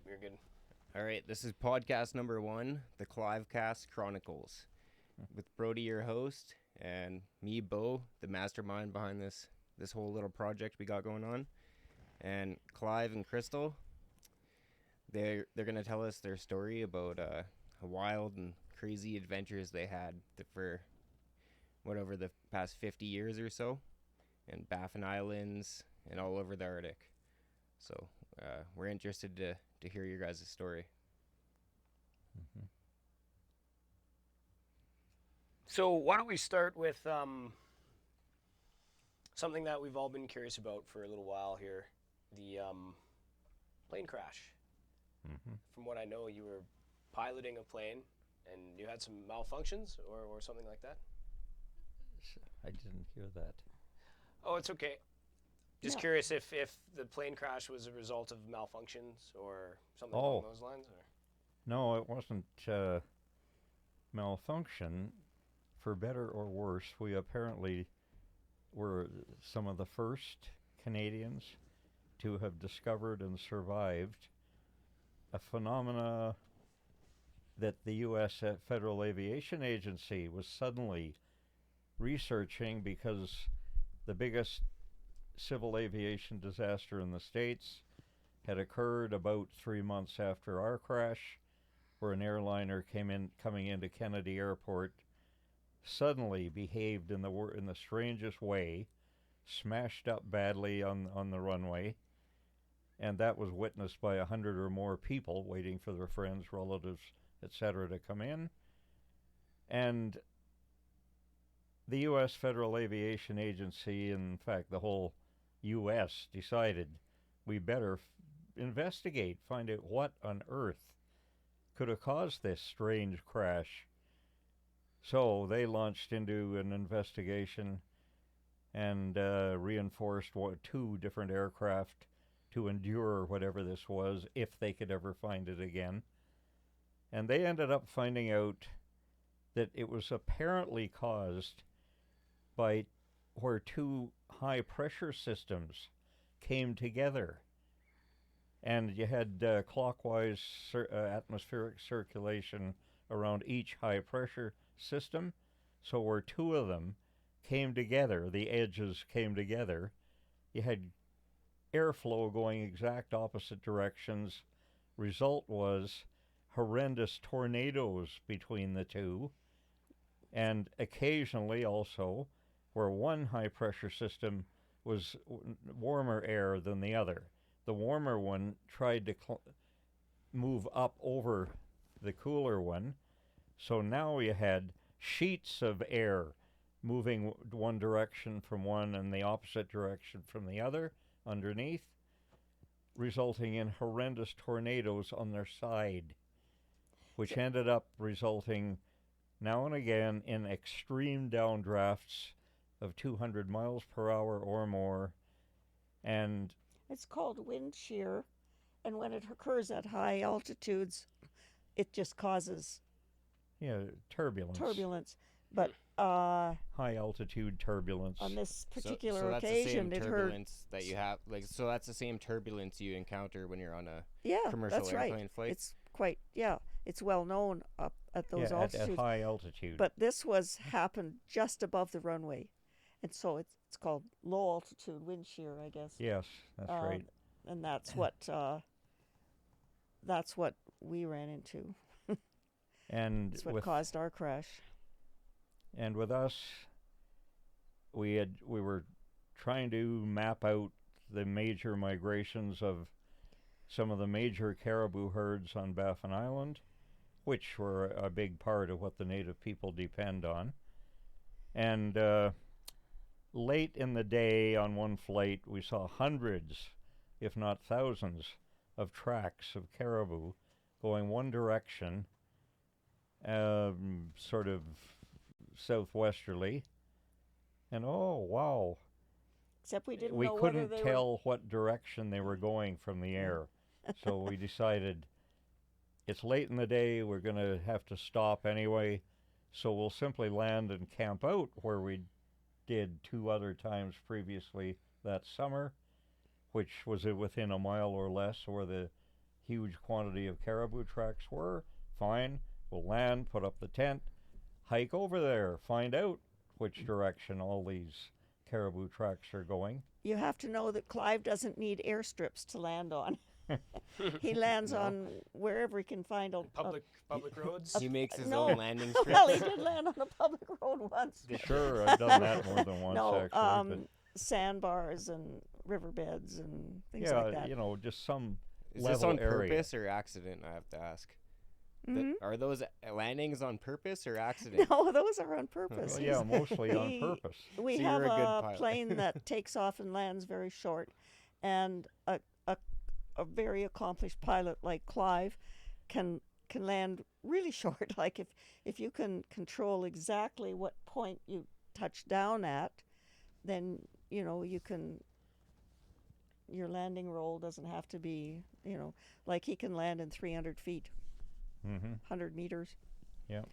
You're good. All right, this is podcast number 1, the Clivecast Chronicles, with Brody, your host, and me, Bo, the mastermind behind this whole little project we got going on, and Clive and Crystal. They're gonna tell us their story about wild and crazy adventures they had for whatever the past 50 years or so, in Baffin Islands and all over the Arctic. So we're interested to hear your guys' story. Mm-hmm. So why don't we start with something that we've all been curious about for a little while here, the plane crash. Mm-hmm. From what I know, you were piloting a plane and you had some malfunctions or something like that. I didn't hear that. Oh, it's okay. Just No. curious if the plane crash was a result of malfunctions or something along those lines. Or? No, it wasn't malfunction. For better or worse, we apparently were some of the first Canadians to have discovered and survived a phenomena that the U.S. Federal Aviation Agency was suddenly researching because the biggest civil aviation disaster in the States had occurred about 3 months after our crash, where an airliner coming into Kennedy Airport suddenly behaved in the strangest way, smashed up badly on the runway, and that was witnessed by 100 or more people waiting for their friends, relatives, etc. to come in. And the U.S. Federal Aviation Agency, in fact the whole U.S., decided we better investigate, find out what on earth could have caused this strange crash. So they launched into an investigation and reinforced 2 different aircraft to endure whatever this was, if they could ever find it again. And they ended up finding out that it was apparently caused by where 2 high pressure systems came together. And you had clockwise atmospheric circulation around each high pressure system. So where 2 of them came together, the edges came together, you had airflow going exact opposite directions. Result was horrendous tornadoes between the 2, and occasionally also where one high pressure system was warmer air than the other. The warmer one tried to move up over the cooler one, so now you had sheets of air moving one direction from one and the opposite direction from the other underneath, resulting in horrendous tornadoes on their side, which ended up resulting now and again in extreme downdrafts of 200 miles per hour or more. And It's called wind shear, and when it occurs at high altitudes, it just causes turbulence. But High altitude turbulence. on this So particular that's occasion, the same it heard. turbulence that you have. So that's the same turbulence you encounter when you're on a Yeah, commercial that's airplane right. flight. It's quite It's well known up at those at altitudes. high altitude. But this happened just above the runway, and so it's called low altitude wind shear, I guess. Yes, that's right. And that's what we ran into. And That's what caused our crash. And with us, we were trying to map out the major migrations of some of the major caribou herds on Baffin Island, which were a big part of what the native people depend on. And late in the day on one flight, we saw hundreds, if not thousands, of tracks of caribou going one direction, sort of southwesterly. And oh, wow. Except we didn't We know whether couldn't they tell what direction they were going from the air. So we decided it's late in the day, we're going to have to stop anyway, so we'll simply land and camp out where we did 2 other times previously that summer, which was within a mile or less where the huge quantity of caribou tracks were. Fine, we'll land, put up the tent, hike over there, find out which direction all these caribou tracks are going. You have to know that Clive doesn't need airstrips to land on. He lands on wherever he can find a Public roads. He makes his no. own landing Well, he strips. did land on a public road once. Sure, I've done that more than once, No, actually. But sandbars and riverbeds and things yeah, like that. you know, just some Is level this on area. purpose or accident? I have to ask. Mhm. Are those landings on purpose or accident? No, those are on purpose. Well, yeah, mostly on he- purpose. We So have you're a good a pilot. plane that takes off and lands very short, and a very accomplished pilot like Clive can land really short. Like if you can control exactly what point you touch down at, then you can. Your landing roll doesn't have to be like he can land in 300 feet, Mm-hmm. 100 meters. Yeah.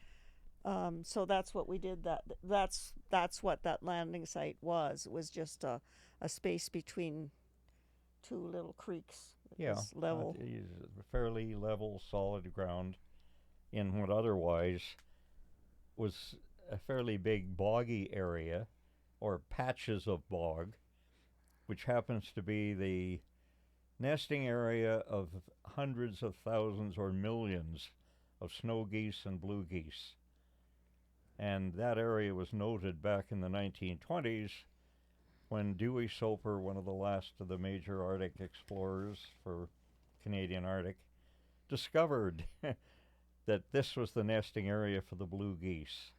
So that's what we did. That's what that landing site was. It was just a space between two little creeks. It Yeah, was level. fairly level, solid ground in what otherwise was a fairly big boggy area, or patches of bog, which happens to be the nesting area of hundreds of thousands or millions of snow geese and blue geese. And that area was noted back in the 1920s when Dewey Soper, one of the last of the major Arctic explorers for Canadian Arctic, discovered that this was the nesting area for the blue geese.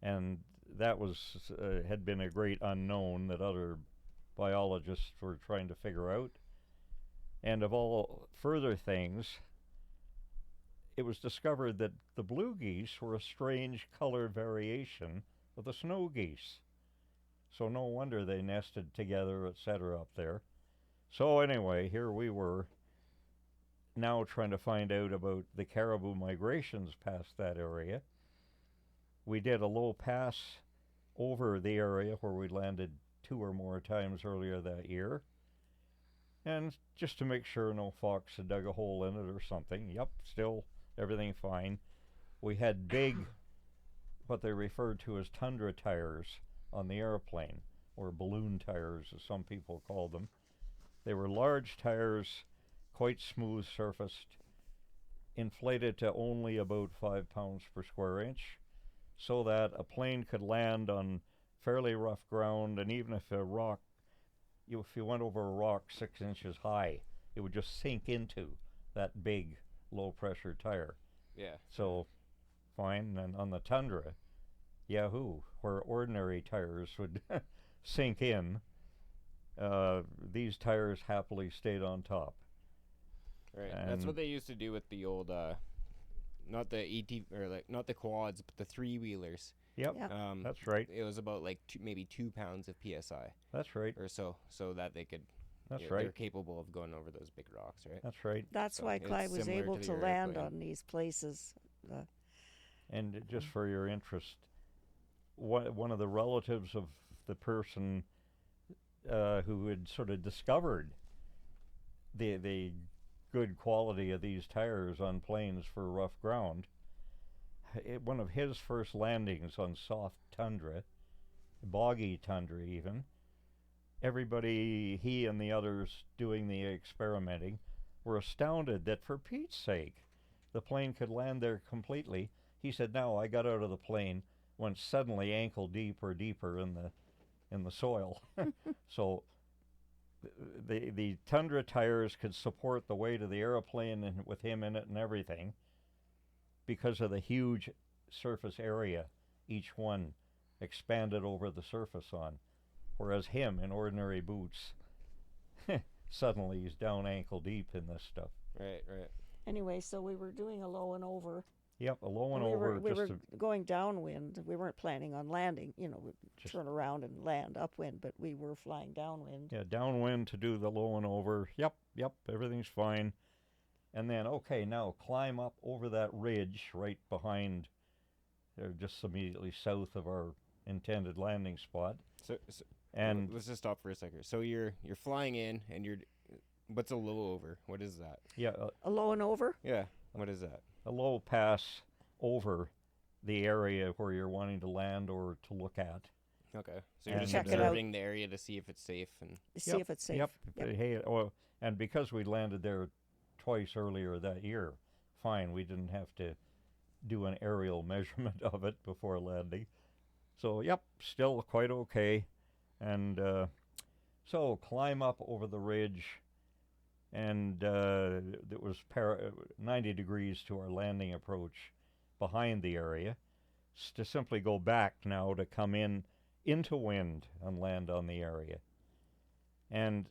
And that was had been a great unknown that other biologists were trying to figure out. And of all further things, it was discovered that the blue geese were a strange color variation of the snow geese. So no wonder they nested together, etc. up there. So anyway, here we were now trying to find out about the caribou migrations past that area. We did a low pass over the area where we landed 2 or more times earlier that year. And just to make sure no fox had dug a hole in it or something. Yep, still everything fine. We had big, what they referred to as tundra tires on the airplane, or balloon tires as some people call them. They were large tires, quite smooth surfaced, inflated to only about 5 pounds per square inch, so that a plane could land on fairly rough ground, and even if if you went over a rock 6 inches high, it would just sink into that big low pressure tire. Yeah. So fine. And on the tundra, yahoo, where ordinary tires would sink in, these tires happily stayed on top. Right. That's what they used to do with the old not the not the quads, but the 3-wheelers. Yep, Yeah. that's right. It was about like maybe 2 pounds of psi That's right. or so that they could. That's They're right. capable of going over those big rocks, right? That's right. That's So why it's Clive was similar able to to your land airplane. on these places. And just for your interest, one of the relatives of the person who had sort of discovered the good quality of these tires on planes for rough ground, one of his first landings on soft tundra, boggy tundra even, everybody, he and the others doing the experimenting, were astounded that for Pete's sake the plane could land there completely. He said, "Now I got out of the plane, went suddenly ankle deep or deeper in the soil." So the tundra tires could support the weight of the airplane and with him in it and everything, because of the huge surface area each one expanded over the surface on. Whereas him in ordinary boots, suddenly he's down ankle deep in this stuff. Right. Anyway, so we were doing a low and over. Yep, a low and we over. were just going downwind. We weren't planning on landing. We'd Just- turn around and land upwind, but we were flying downwind. yeah, downwind to do the low and over. Yep, everything's fine. And then, okay, now climb up over that ridge right behind, just immediately south of our intended landing spot. So And let's just stop for a second. So you're flying in, and What's a low over? What is that? Yeah, A low and over. Yeah. What is that? a low pass over the area where you're wanting to land or to look at. Okay. So you're And, just check it out. observing the area to see if it's safe and. See if it's safe. Yep. Yep. Hey, and because we landed there twice earlier that year, fine, we didn't have to do an aerial measurement of it before landing. So, yep, still quite okay. And so climb up over the ridge, and it was 90 degrees to our landing approach behind the area, to simply go back now to come into wind and land on the area. And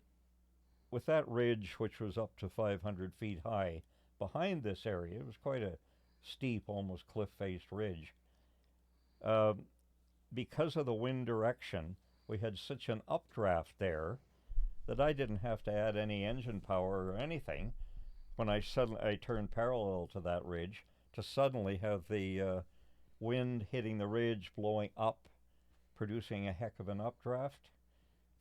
with that ridge, which was up to 500 feet high, behind this area, it was quite a steep, almost cliff-faced ridge. Because of the wind direction, we had such an updraft there that I didn't have to add any engine power or anything when I turned parallel to that ridge to suddenly have the wind hitting the ridge, blowing up, producing a heck of an updraft.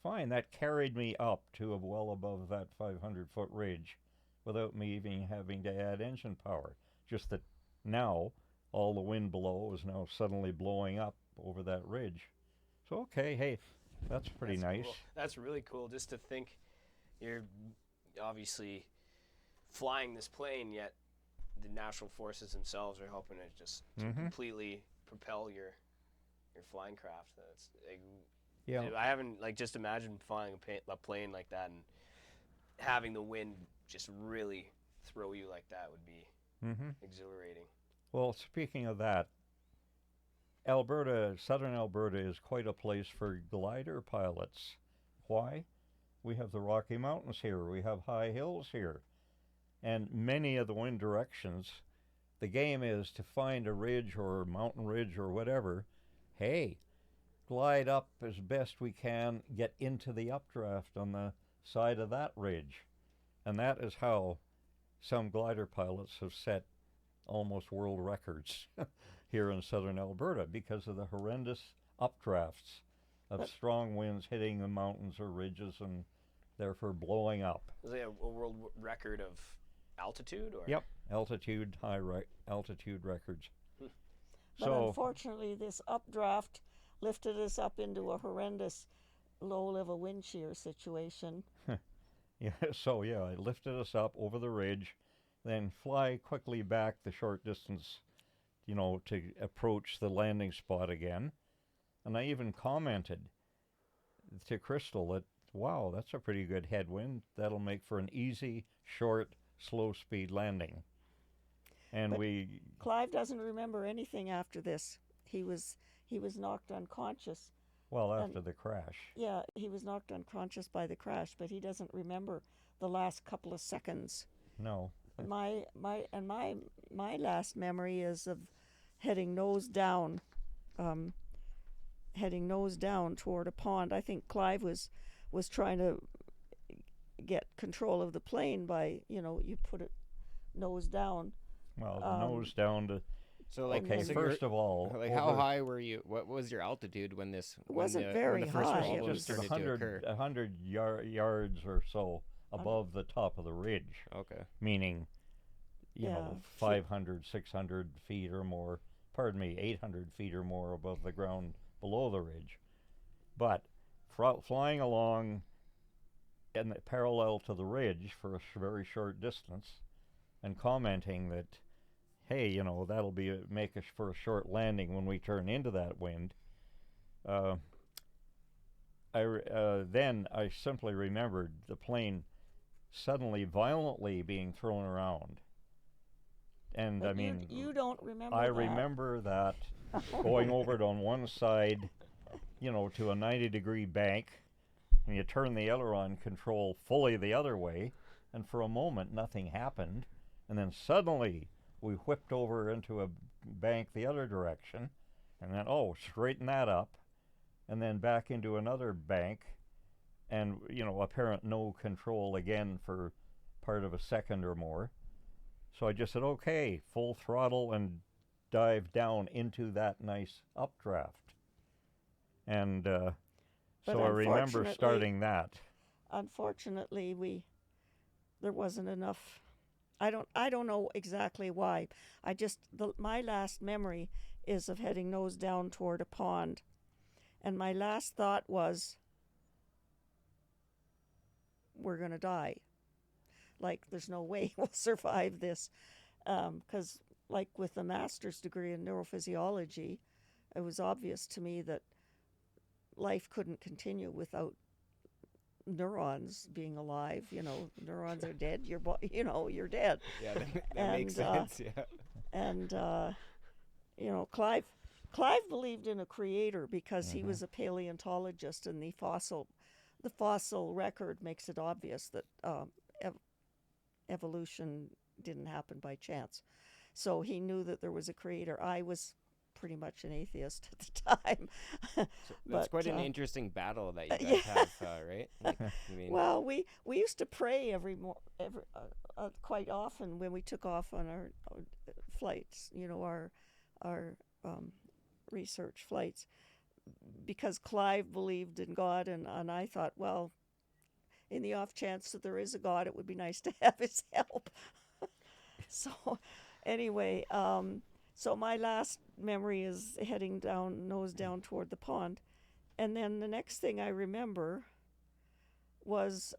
Fine, that carried me up to well above that 500-foot ridge without me even having to add engine power. Just that now all the wind below is now suddenly blowing up over that ridge. So, okay, hey, that's pretty nice. Cool. That's really cool just to think you're obviously flying this plane, yet the natural forces themselves are helping it just to completely propel your flying craft. That's like, Yeah. I haven't just imagine flying a plane like that and having the wind just really throw you like that would be exhilarating. Well, speaking of that, Alberta, southern Alberta is quite a place for glider pilots. Why? We have the Rocky Mountains here. We have high hills here. And many of the wind directions, the game is to find a ridge or mountain ridge or whatever. Hey, glide up as best we can, get into the updraft on the side of that ridge. And that is how some glider pilots have set almost world records here in southern Alberta because of the horrendous updrafts of strong winds hitting the mountains or ridges and therefore blowing up. Is it a world record of altitude? Or? Yep, altitude, altitude records. But unfortunately, this updraft lifted us up into a horrendous low-level wind shear situation. Yeah, so yeah, it lifted us up over the ridge, then fly quickly back the short distance, to approach the landing spot again. And I even commented to Crystal that, wow, that's a pretty good headwind. That'll make for an easy, short, slow-speed landing. And But Clive doesn't remember anything after this. He was knocked unconscious. Well, after the crash. Yeah, he was knocked unconscious by the crash, but he doesn't remember the last couple of seconds. No. My last memory is of heading nose down toward a pond. I think Clive was trying to get control of the plane by, you put it nose down. Well, nose down to. So like, okay, so first of all, like how high were you? What was your altitude when this? It wasn't when very the first high. problem It was started to occur? 100 yards or so above the top of the ridge. Okay. Meaning, you Yeah, know, 500, 600 feet or more. Pardon me, 800 feet or more above the ground below the ridge. But flying along in parallel to the ridge for a very short distance, and commenting that, hey, you know, that'll make us for a short landing when we turn into that wind. Then I simply remembered the plane suddenly violently being thrown around. And But I mean, you don't remember I that. remember that going over it on one side, you know, to a 90-degree bank, and you turn the aileron control fully the other way, and for a moment nothing happened, and then suddenly we whipped over into a bank the other direction, and then, straighten that up, and then back into another bank, and, you know, apparent no control again for part of a second or more. So I just said, okay, full throttle and dive down into that nice updraft. And so I remember starting that. Unfortunately, there wasn't enough. I don't know exactly why. My last memory is of heading nose down toward a pond, and my last thought was, we're gonna die. Like, there's no way we'll survive this, because like with a master's degree in neurophysiology, it was obvious to me that life couldn't continue without neurons being alive. Neurons are dead. You're dead. Yeah, that makes sense. Yeah. And Clive believed in a creator because he was a paleontologist, and the fossil record makes it obvious that evolution didn't happen by chance. So he knew that there was a creator. I was pretty much an atheist at the time. That's quite an interesting battle that you guys have, right? Like, well, we used to pray quite often when we took off on our flights. Our research flights, because Clive believed in God, and I thought, well, in the off chance that there is a God, it would be nice to have his help. So anyway, so my last memory is heading nose down toward the pond. And then the next thing I remember was,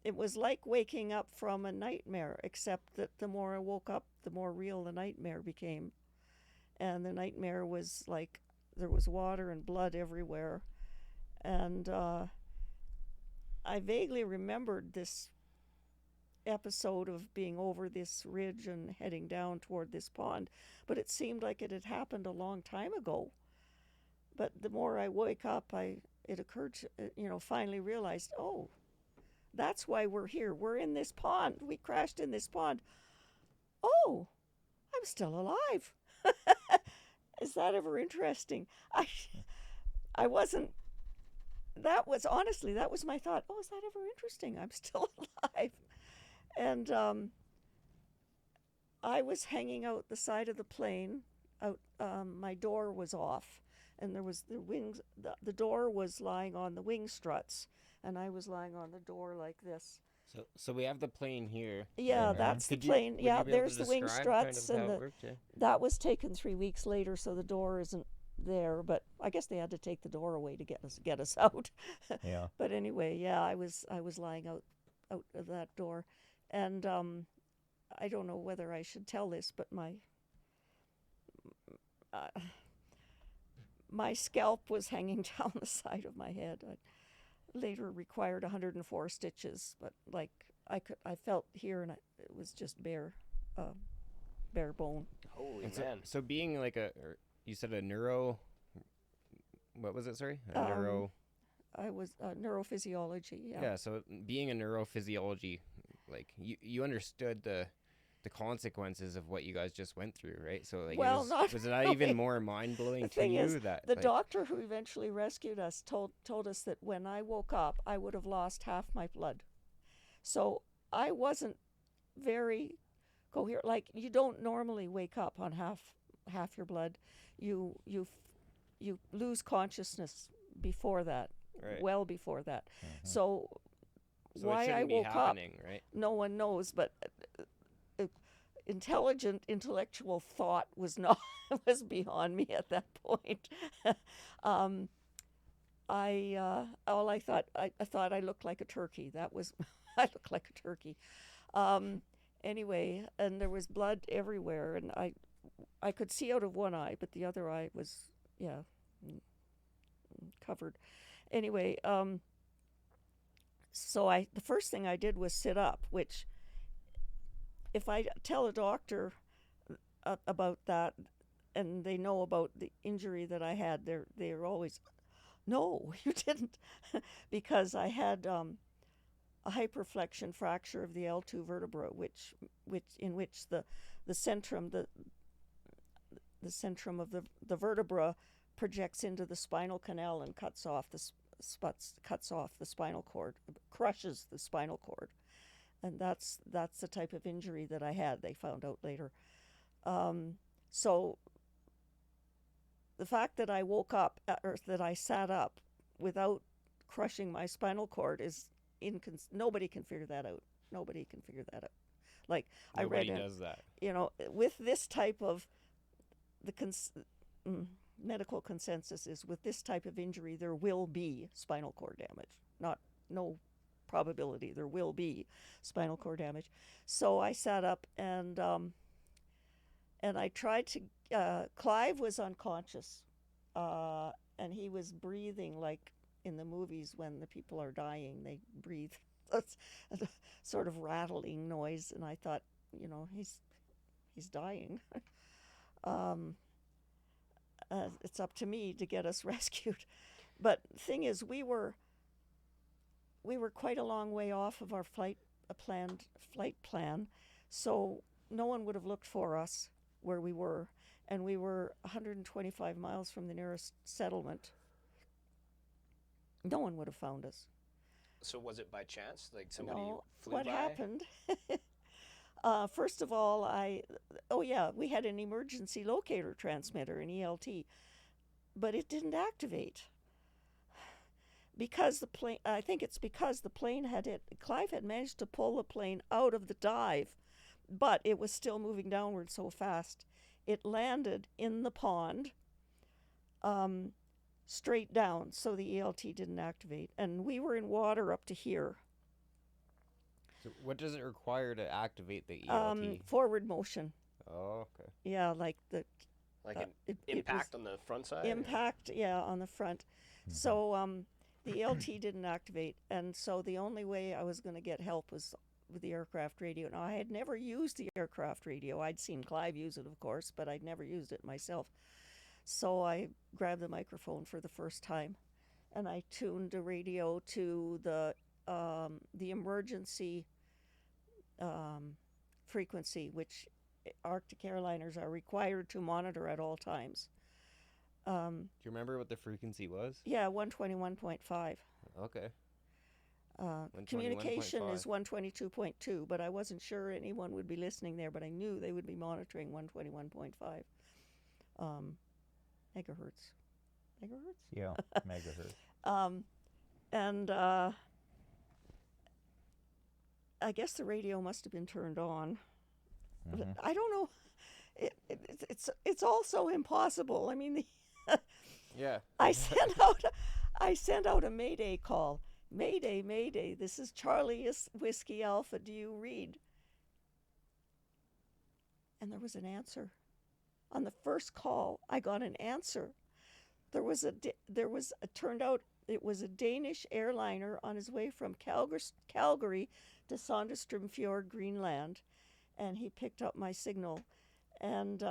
it was like waking up from a nightmare, except that the more I woke up, the more real the nightmare became. And the nightmare was like there was water and blood everywhere. And I vaguely remembered this episode of being over this ridge and heading down toward this pond, but it seemed like it had happened a long time ago. But the more I woke up, it occurred to, finally realized, oh, that's why we're here. We're in this pond. We crashed in this pond. Oh, I'm still alive. Is that ever interesting? I wasn't. That was my thought. Oh, is that ever interesting? I'm still alive. And I was hanging out the side of the plane. My door was off, and there was the wings. The door was lying on the wing struts, and I was lying on the door like this. So we have the plane here. Yeah, that's the plane. Yeah, there's the wing struts, and that was taken 3 weeks later, so the door isn't there. But I guess they had to take the door away to get us out. Yeah. But anyway, yeah, I was lying out of that door, and I don't know whether I should tell this, but my scalp was hanging down the side of my head. I later required 104 stitches, but like I felt here, and it was just bare bone. Holy so, man! So being like you said a neuro. What was it? Sorry, I was neurophysiology. Yeah. Yeah. So being a neurophysiology, like you understood the consequences of what you guys just went through, right? So like, well, was it even more mind blowing to you that the doctor who eventually rescued us told us that when I woke up, I would have lost half my blood. So I wasn't very coherent. Like, you don't normally wake up on half your blood. You lose consciousness before that, right. Well before that. Mm-hmm. So why I woke up, right? No one knows, but intellectual thought was beyond me at that point. I thought I looked like a turkey. That was I looked like a turkey. Anyway, and there was blood everywhere, and I could see out of one eye, but the other eye was covered. Anyway, so the first thing I did was sit up, which, if I tell a doctor about that and they know about the injury that I had, they're always, no, you didn't, because I had a hyperflexion fracture of the L2 vertebra, in which the centrum of the vertebra projects into the spinal canal and cuts off the spinal cord, crushes the spinal cord. And that's the type of injury that I had, they found out later. So the fact that I woke up, or that I sat up without crushing my spinal cord, is nobody can figure that out. Nobody can figure that out. Like Nobody I read, does that. with this type of medical consensus is with this type of injury there will be spinal cord damage. No probability, there will be spinal cord damage. So I sat up and I tried to. Clive was unconscious, and he was breathing like in the movies when the people are dying. They breathe a sort of rattling noise, and I thought, he's dying. It's up to me to get us rescued. But the thing is, we were quite a long way off of our planned flight plan, so no one would have looked for us where we were, and we were 125 miles from the nearest settlement. No one would have found us. So was it by chance? Like somebody No, flew what by? happened? First of all, we had an emergency locator transmitter, an ELT, but it didn't activate because I think it's because the plane Clive had managed to pull the plane out of the dive, but it was still moving downward so fast. It landed in the pond, straight down, so the ELT didn't activate, and we were in water up to here. So what does it require to activate the ELT? Forward motion. Oh, okay. Yeah, like the an impact on the front side? impact. Yeah, on the front. Mhm. So the ELT didn't activate, and so the only way I was going to get help was with the aircraft radio. Now I had never used the aircraft radio. I'd seen Clive use it, of course, but I'd never used it myself. So I grabbed the microphone for the first time, and I tuned the radio to the emergency frequency, which Arctic airliners are required to monitor at all times. Do you remember what the frequency was? Yeah, 121.5. Okay. Communication is 121.5. 122.2, but I wasn't sure anyone would be listening there, but I knew they would be monitoring 121.5 megahertz. Megahertz? Yeah, megahertz. And I guess the radio must have been turned on. Mhm. I don't know. It's also impossible. I mean, Yeah. I sent out a Mayday call. Mayday, Mayday. This is Charlie Whiskey Alpha. Do you read? And there was an answer. On the first call, I got an answer. It turned out it was a Danish airliner on his way from Calgary to Sandström Fjord, Greenland, and he picked up my signal, and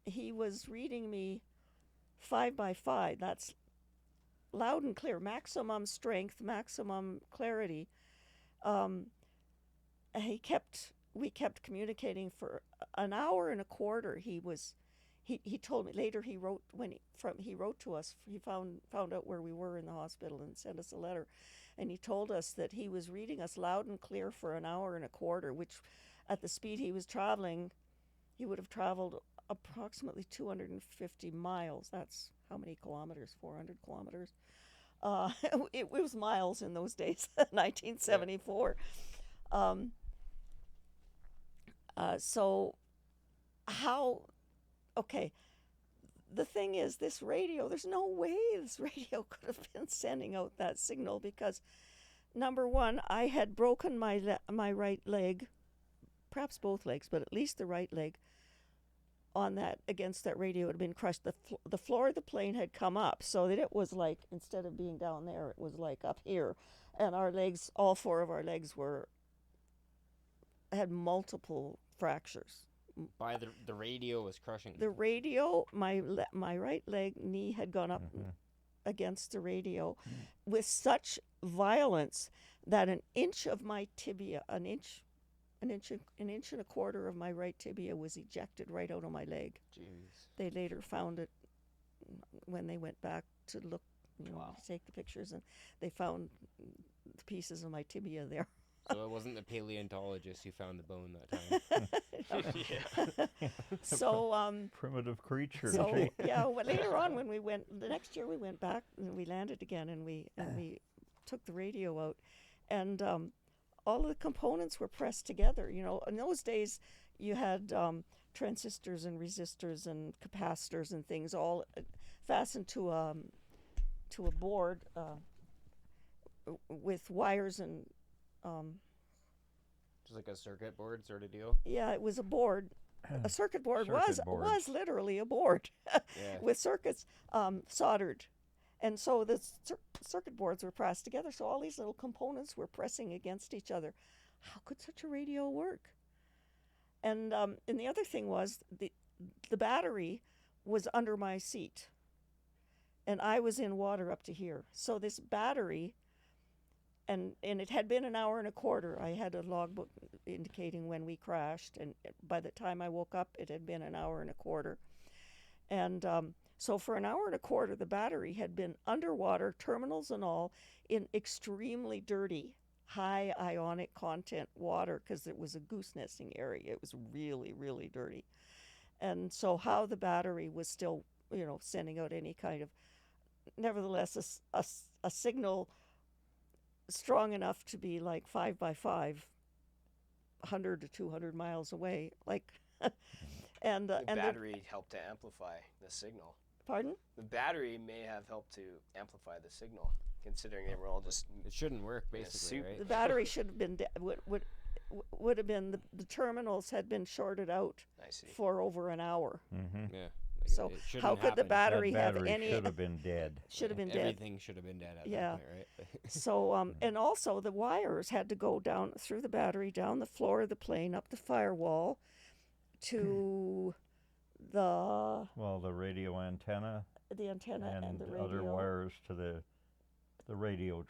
he was reading me 5x5. That's loud and clear, maximum strength, maximum clarity. We kept communicating for an hour and a quarter. He told me later. He wrote to us. He found out where we were in the hospital and sent us a letter, and he told us that he was reading us loud and clear for an hour and a quarter, which, at the speed he was traveling, he would have traveled approximately 250 miles. That's how many kilometers? 400 kilometers. It was miles in those days, 1974. So how? Okay. The thing is, this radio, there's no way this radio could have been sending out that signal because, number one, I had broken my right leg, perhaps both legs, but at least the right leg, against that radio had been crushed. The floor of the plane had come up, so that it was like, instead of being down there, it was like up here. And our legs, all four of our legs had multiple fractures. By the radio was crushing. The radio, my right knee had gone up against the radio with such violence that an inch of my tibia, an inch and a quarter of my right tibia was ejected right out of my leg. Jeez. They later found it when they went back to look, Wow. to take the pictures, and they found the pieces of my tibia there. So it wasn't the paleontologist who found the bone that time. Yeah. So Primitive creature. So yeah, well, later on when the next year we went back and we landed again and we took the radio out, and all of the components were pressed together. You know, in those days, you had transistors and resistors and capacitors and things all fastened to a board with wires and Just like a circuit board sort of deal. yeah, it was a board. A circuit board Circuit board. was literally a board Yeah. with circuits soldered, and so the circuit boards were pressed together. So all these little components were pressing against each other. How could such a radio work? And the other thing was the battery was under my seat, and I was in water up to here. So this battery, and it had been an hour and a quarter. I had a logbook indicating when we crashed, and by the time I woke up, it had been an hour and a quarter. And so for an hour and a quarter, the battery had been underwater, terminals and all, in extremely dirty, high ionic content water, because it was a goose nesting area. It was really, really dirty. And so how the battery was still, you know, sending out any kind of, nevertheless, a signal strong enough to be like 5 by 5, 100 to 200 miles away, like, and The and battery helped to amplify the signal. pardon? The battery may have helped to amplify the signal, considering they were all just It shouldn't work, Yeah, basically, soup. right? The battery should have been would have been the terminals had been shorted out I see. for over an hour. Mm-hmm. Yeah. So it shouldn't how could the happen. battery That have battery any? should have been dead. Should have been dead. Everything should have been dead at Yeah. that point, right? So and also the wires had to go down through the battery, down the floor of the plane, up the firewall, to the Well, the radio antenna antenna and the radio. other wires to the radio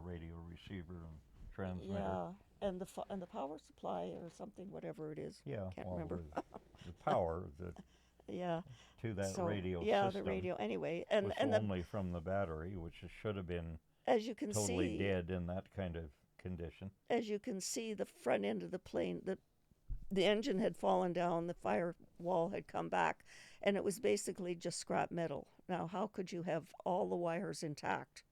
radio receiver and transmitter. Yeah, and the power supply or something, whatever it is. Yeah, Can't well, remember. the power Yeah. to that So, radio yeah, system the radio. Anyway, was and the, only from the battery, which it should have been as you can totally see, dead in that kind of condition. as you can see, the front end of the plane, the engine had fallen down, the firewall had come back, and it was basically just scrap metal. Now, how could you have all the wires intact?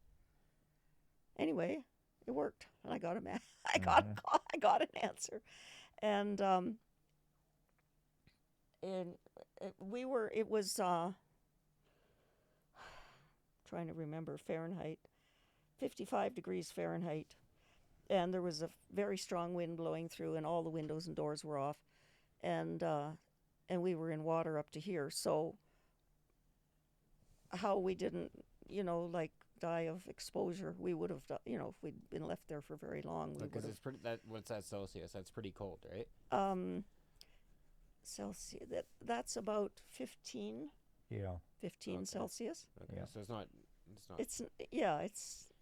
Anyway, it worked, and I got a I got an answer, and it was trying to remember Fahrenheit, 55 degrees Fahrenheit. And there was a very strong wind blowing through, and all the windows and doors were off, and we were in water up to here. So how we didn't, like die of exposure, we would have, if we'd been left there for very long, we would Because have. it's pretty. What's that Celsius? That's pretty cold, right? Celsius. That's about 15 Yeah. Okay. Celsius. Okay, Yeah. so it's not.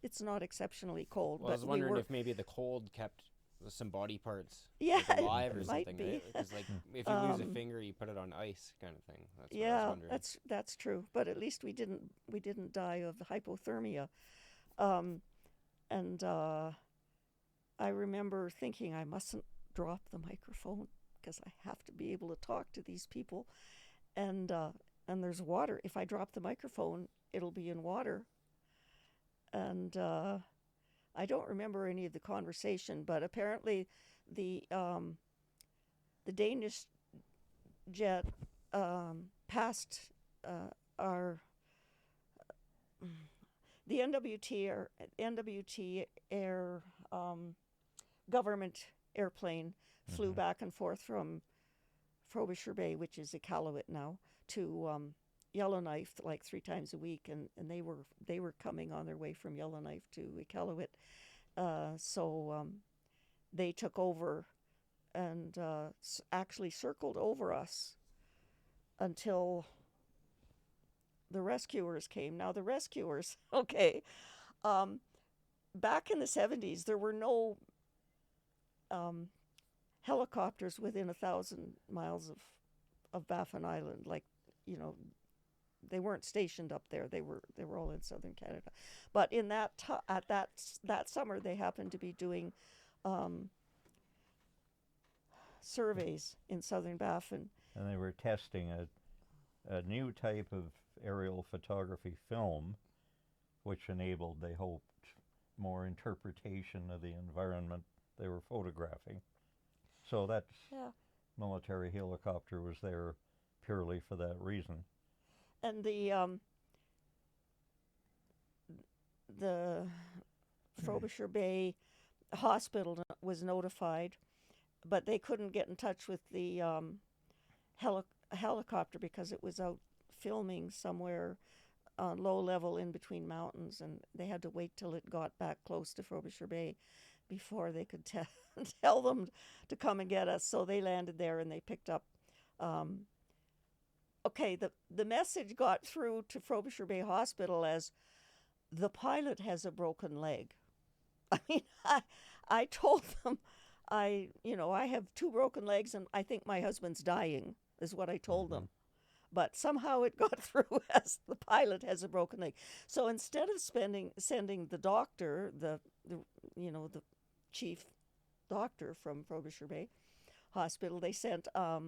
It's not exceptionally cold. Well, I but was wondering we were, if maybe the cold kept some body parts Yeah, like, alive or it might something, be. right? Because like if you lose a finger, you put it on ice, kind of thing. That's what I was yeah, wondering. that's true. But at least we didn't die of hypothermia. And I remember thinking I mustn't drop the microphone because I have to be able to talk to these people. And there's water. If I drop the microphone, it'll be in water. And I don't remember any of the conversation, but apparently the Danish jet passed the NWT Air government airplane flew back and forth from Frobisher Bay, which is Iqaluit now, to Yellowknife like 3 times a week, and they were coming on their way from Yellowknife to Iqaluit, so they took over and actually circled over us until the rescuers came. Now the rescuers, okay, back in the 70s there were no helicopters within 1,000 miles of Baffin Island, like, they weren't stationed up there. They were all in southern Canada. But in that summer, they happened to be doing surveys in southern Baffin. And they were testing a new type of aerial photography film, which enabled, they hoped, more interpretation of the environment they were photographing. So that Yeah. military helicopter was there purely for that reason. And the Frobisher Bay Hospital was notified, but they couldn't get in touch with the helicopter because it was out filming somewhere low level in between mountains, and they had to wait till it got back close to Frobisher Bay before they could tell them to come and get us. So they landed there and they picked up. Okay, the message got through to Frobisher Bay Hospital as the pilot has a broken leg. I mean, I told them, I have 2 broken legs and I think my husband's dying, is what I told them. But somehow it got through as the pilot has a broken leg. So instead of sending the doctor, the chief doctor from Frobisher Bay Hospital, they sent a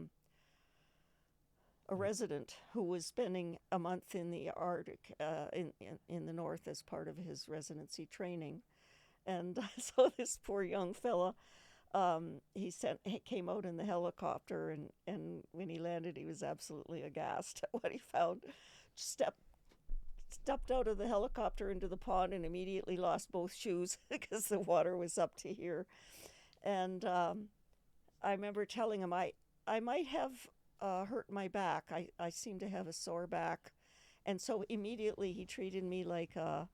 resident who was spending a month in the Arctic, in the north as part of his residency training. And so this poor young fella, he came out in the helicopter, and when he landed, he was absolutely aghast at what he found. Stepped out of the helicopter into the pond and immediately lost both shoes because the water was up to here. And I remember telling him I might have hurt my back. I seem to have a sore back, and so immediately he treated me like a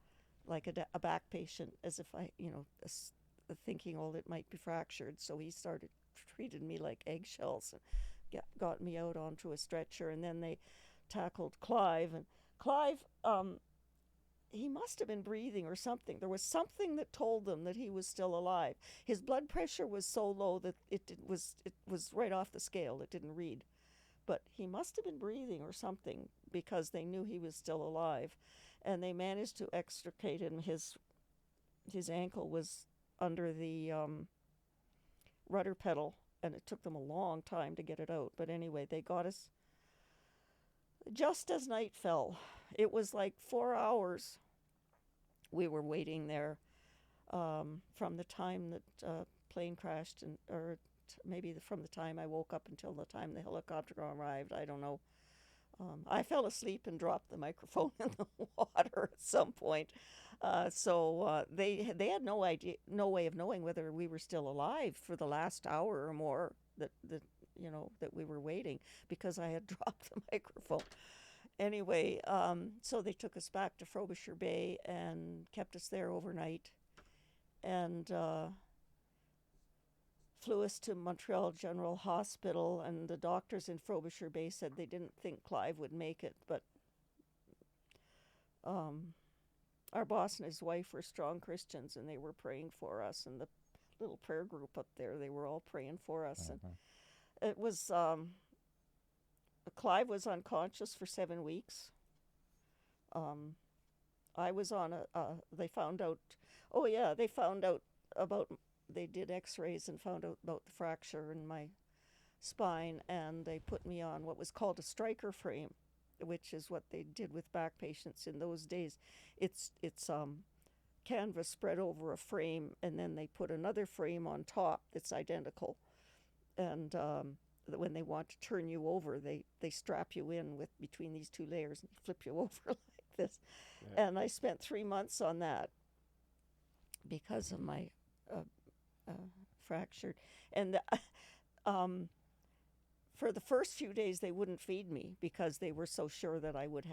back patient, as if I, thinking, oh, it might be fractured. So he treated me like eggshells and got me out onto a stretcher. And then they tackled Clive. And Clive, he must have been breathing or something. There was something that told them that he was still alive. His blood pressure was so low that it was right off the scale. It didn't read. But he must have been breathing or something, because they knew he was still alive. And they managed to extricate him. His ankle was under the rudder pedal, and it took them a long time to get it out. But anyway, they got us just as night fell. It was like 4 hours we were waiting there, from the time that plane crashed, or maybe from the time I woke up until the time the helicopter arrived. I don't know. I fell asleep and dropped the microphone in the water at some point. So they had no idea, no way of knowing whether we were still alive for the last hour or more that we were waiting, because I had dropped the microphone. Anyway, so they took us back to Frobisher Bay and kept us there overnight, and flew us to Montreal General Hospital. And the doctors in Frobisher Bay said they didn't think Clive would make it, but our boss and his wife were strong Christians, and they were praying for us. And the little prayer group up there, they were all praying for us. And it was, Clive was unconscious for 7 weeks. I was on they found out about, they did x-rays and found out about the fracture in my spine, and they put me on what was called a striker frame, which is what they did with back patients in those days. It's canvas spread over a frame, and then they put another frame on top that's identical. And when they want to turn you over, they strap you in with between these 2 layers and flip you over like this. Yeah. And I spent 3 months on that because of my fractured. And for the first few days, they wouldn't feed me because they were so sure that I would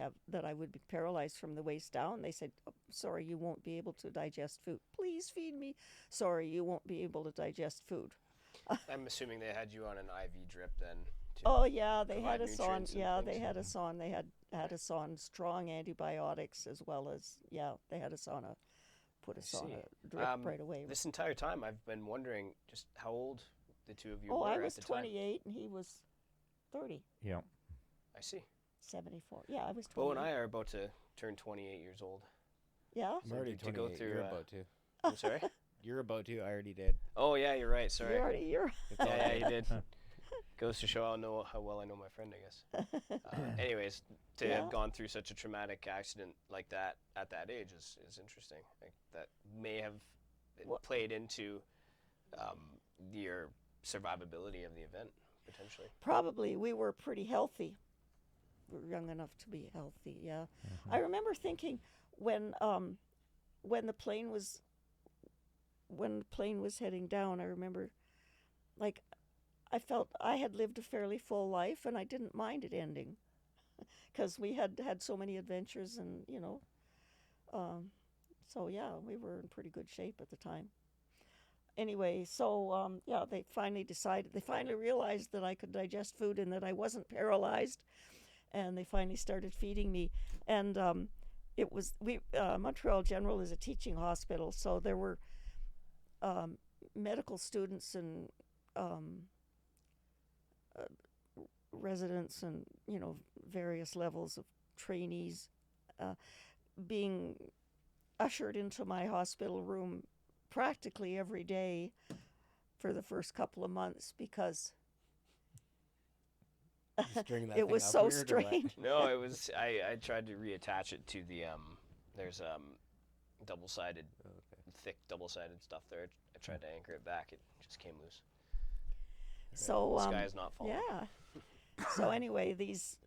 be paralyzed from the waist down. They said, oh, sorry, you won't be able to digest food. Please feed me. Sorry, you won't be able to digest food. I'm assuming they had you on an IV drip then. Oh yeah, they had us on. Yeah, they had us on. They had us on strong antibiotics, as well as they had us on put us on a drip right away. This entire time, I've been wondering just how old the two of you were I at was the time. 28 and he was 30. Yeah. I see. 74. Yeah, I was 28. Bo and I are about to turn 28 years old. Yeah? I'm already to go 28. through. You're about to. I'm sorry? You're about to. I already did. Oh, yeah, you're right. Sorry. You're Yeah, you did. Goes to show how well I know my friend, I guess. Anyways, to have gone through such a traumatic accident like that at that age is interesting. Like, that may have played into your survivability of the event potentially. Probably we were pretty healthy. We were young enough to be healthy. Yeah, I remember thinking when the plane was heading down. I remember, like, I felt I had lived a fairly full life, and I didn't mind it ending, because we had so many adventures, and so yeah, we were in pretty good shape at the time. Anyway, so yeah, they finally realized that I could digest food and that I wasn't paralyzed, and they finally started feeding me. And it was Montreal General is a teaching hospital, so there were medical students and residents and various levels of trainees being ushered into my hospital room practically every day for the first couple of months, because it was so strange. No, it was. I tried to reattach it to the there's double-sided, thick double-sided stuff there. I tried to anchor it back. It just came loose. So the sky is not falling. Yeah. So anyway, these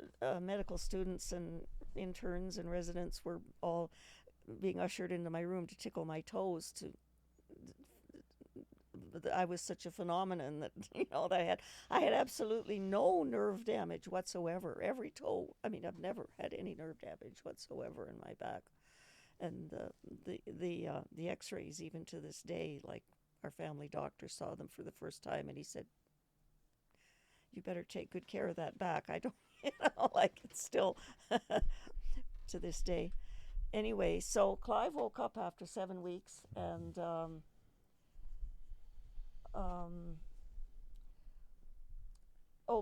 medical students and interns and residents were all being ushered into my room to tickle my toes. I was such a phenomenon that that I had absolutely no nerve damage whatsoever. Every toe. I mean, I've never had any nerve damage whatsoever in my back, and the X-rays, even to this day, like, our family doctor saw them for the first time, and he said, "You better take good care of that back." I don't, like, it's still to this day. Anyway, so Clive woke up after 7 weeks, and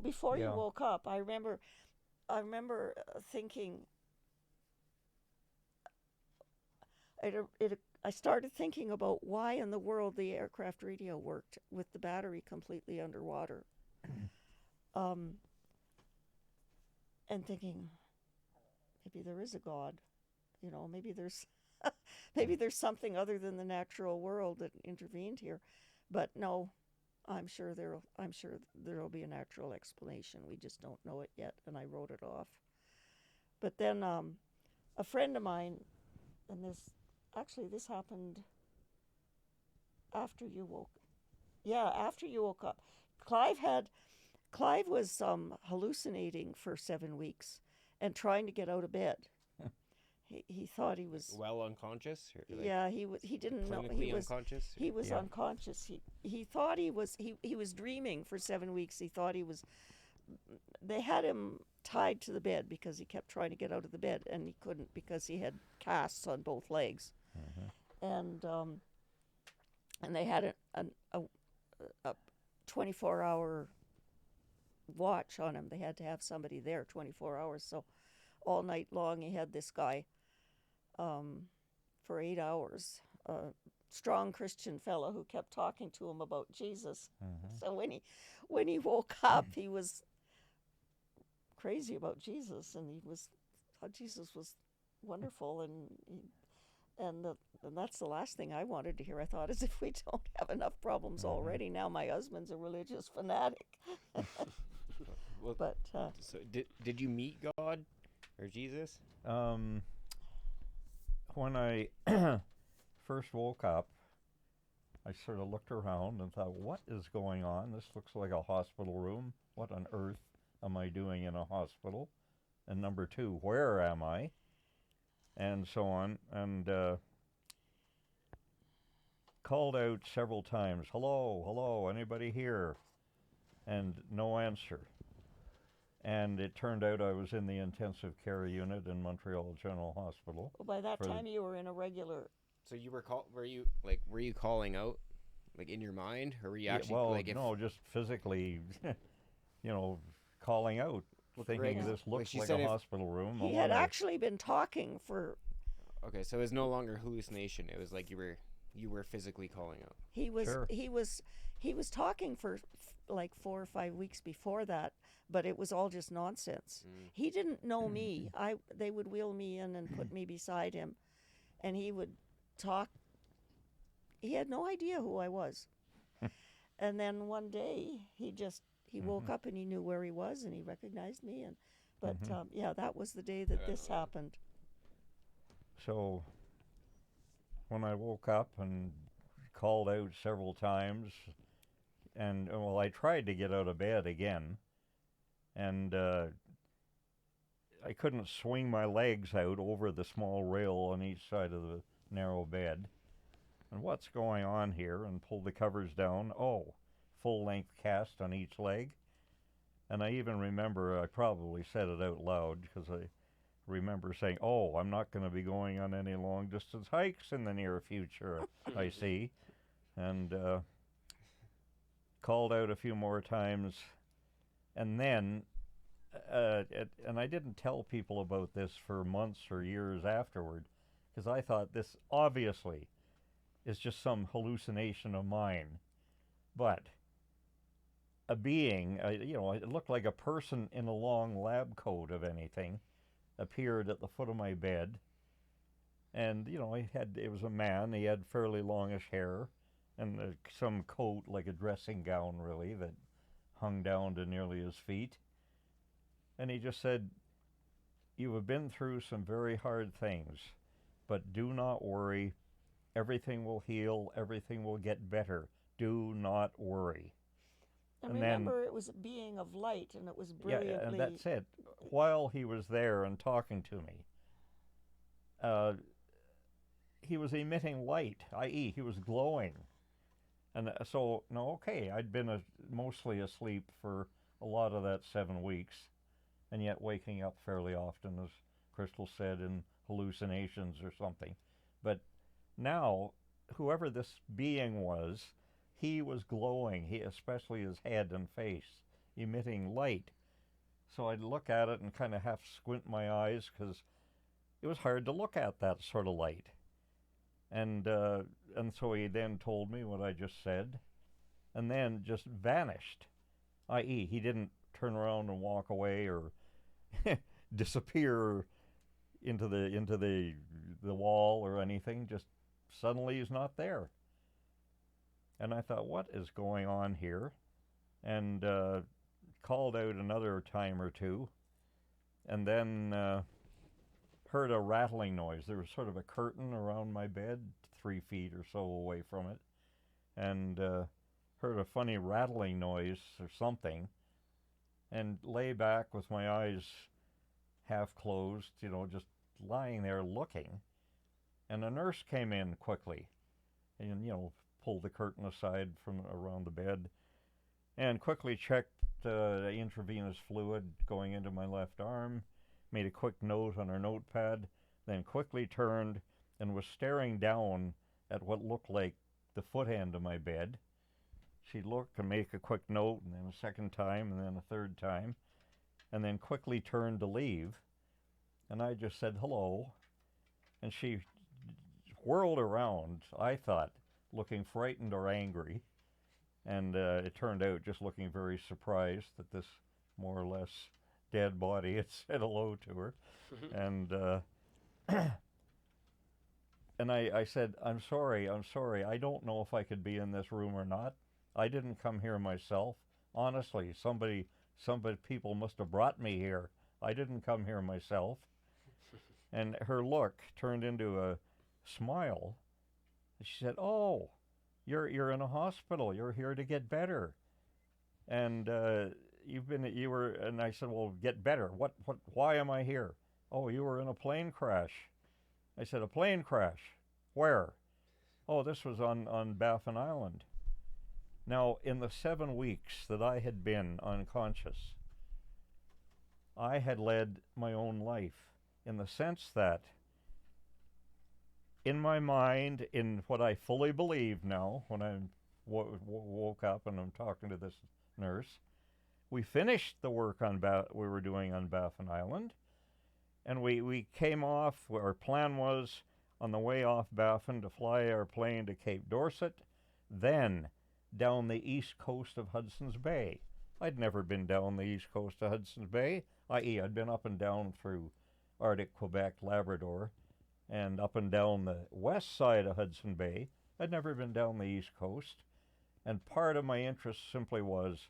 before you woke up, I remember thinking. I started thinking about why in the world the aircraft radio worked with the battery completely underwater. And thinking, maybe there is a God, maybe there's maybe there's something other than the natural world that intervened here. But no, I'm sure there'll be a natural explanation. We just don't know it yet, and I wrote it off. But then a friend of mine, and this happened after you woke. Yeah, after you woke up. Clive was hallucinating for 7 weeks and trying to get out of bed. He thought he was unconscious. Yeah, he didn't know he was unconscious. He was unconscious. He thought he was dreaming for 7 weeks. He thought he was. They had him tied to the bed because he kept trying to get out of the bed, and he couldn't because he had casts on both legs. And they had a 24-hour watch on him. They had to have somebody there 24 hours. So all night long he had this guy for 8 hours. Strong Christian fellow who kept talking to him about Jesus. So when he woke up, he was crazy about Jesus, and he thought Jesus was wonderful, and that's the last thing I wanted to hear. I thought, as if we don't have enough problems already. Now my husband's a religious fanatic. Well, but so did you meet God or Jesus? When I first woke up, I sort of looked around and thought, what is going on? This looks like a hospital room. What on earth am I doing in a hospital? And number two, where am I? And so on. And called out several times, hello, anybody here? And no answer. And it turned out I was in the intensive care unit in Montreal General Hospital. Well, by that time you were in a regular. So you were were you calling out, like, in your mind, or were you actually no, just physically, calling out, thinking this looks like a hospital room. He had actually been talking for. Okay, so it was no longer hallucination. It was like you were physically calling out. He was talking for like 4 or 5 weeks before that, but it was all just nonsense. He didn't know me. They would wheel me in and put me beside him, and he would talk. He had no idea who I was. And then one day he woke up and he knew where he was and he recognized me. But yeah, that was the day that this happened. So when I woke up and called out several times, and well, I tried to get out of bed again, and I couldn't swing my legs out over the small rail on each side of the narrow bed. And what's going on here? And pull the covers down. Oh, full length cast on each leg. And I even remember, I probably said it out loud because I remember saying, oh, I'm not going to be going on any long distance hikes in the near future, I see. And called out a few more times. And then, and I didn't tell people about this for months or years afterward, because I thought this obviously is just some hallucination of mine. But a being, it looked like a person in a long lab coat of anything, appeared at the foot of my bed. And, it was a man. He had fairly longish hair and some coat, like a dressing gown, really, that hung down to nearly his feet. And he just said, you have been through some very hard things, but do not worry. Everything will heal. Everything will get better. Do not worry. And remember, it was a being of light, and it was brilliantly... Yeah, and that's it. While he was there and talking to me, he was emitting light, i.e. he was glowing. And so, I'd been mostly asleep for a lot of that 7 weeks, and yet waking up fairly often, as Crystal said, in hallucinations or something. But now, whoever this being was, he was glowing, especially his head and face, emitting light. So I'd look at it and kind of half squint my eyes, because it was hard to look at that sort of light. And so he then told me what I just said, and then just vanished, i.e. he didn't turn around and walk away or disappear into the wall or anything. Just suddenly he's not there. And I thought, what is going on here? And called out another time or two, and then heard a rattling noise. There was sort of a curtain around my bed, 3 feet or so away from it, and heard a funny rattling noise or something, and lay back with my eyes half closed, just lying there looking. And a nurse came in quickly and, pulled the curtain aside from around the bed and quickly checked intravenous fluid going into my left arm, made a quick note on her notepad, then quickly turned and was staring down at what looked like the foot end of my bed. She looked to make a quick note, and then a second time, and then a third time, and then quickly turned to leave. And I just said hello, and she whirled around, I thought, looking frightened or angry, and it turned out just looking very surprised that this more or less dead body had said hello to her. And and I said, I'm sorry, I don't know if I could be in this room or not. I didn't come here myself. Honestly, people must have brought me here. I didn't come here myself. And her look turned into a smile. She said, oh, you're in a hospital. You're here to get better. And and I said, well, get better. Why am I here? Oh, you were in a plane crash. I said, a plane crash? Where? Oh, this was on Baffin Island. Now, in the 7 weeks that I had been unconscious, I had led my own life in the sense that in my mind, in what I fully believe now, when I woke up and I'm talking to this nurse, we finished the work we were doing on Baffin Island, and we came off. Our plan was on the way off Baffin to fly our plane to Cape Dorset, then down the east coast of Hudson's Bay. I'd never been down the east coast of Hudson's Bay, i.e. I'd been up and down through Arctic, Quebec, Labrador, and up and down the west side of Hudson Bay. I'd never been down the east coast. And part of my interest simply was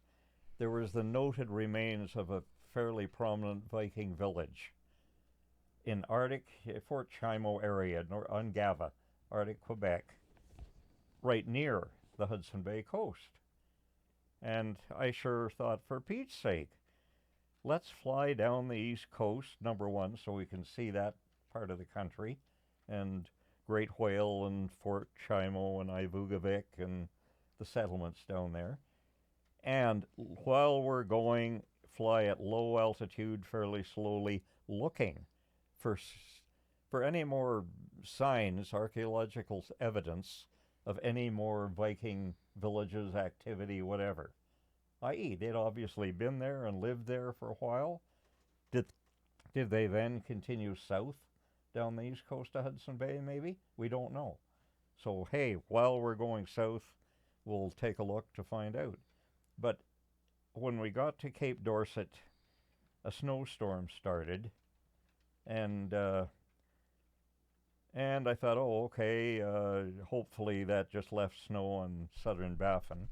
there was the noted remains of a fairly prominent Viking village in Arctic, Fort Chimo area, on Gava, Arctic Quebec, right near the Hudson Bay coast. And I sure thought, for Pete's sake, let's fly down the east coast, number one, so we can see that part of the country, and Great Whale and Fort Chimo and Ivugavik and the settlements down there. And while we're going, fly at low altitude fairly slowly, looking for any more signs, archaeological evidence of any more Viking villages, activity, whatever. I.e., they'd obviously been there and lived there for a while. Did they then continue south down the east coast of Hudson Bay, maybe? We don't know. So, hey, while we're going south, we'll take a look to find out. But when we got to Cape Dorset, a snowstorm started, and I thought, oh, okay, hopefully that just left snow on southern Baffin.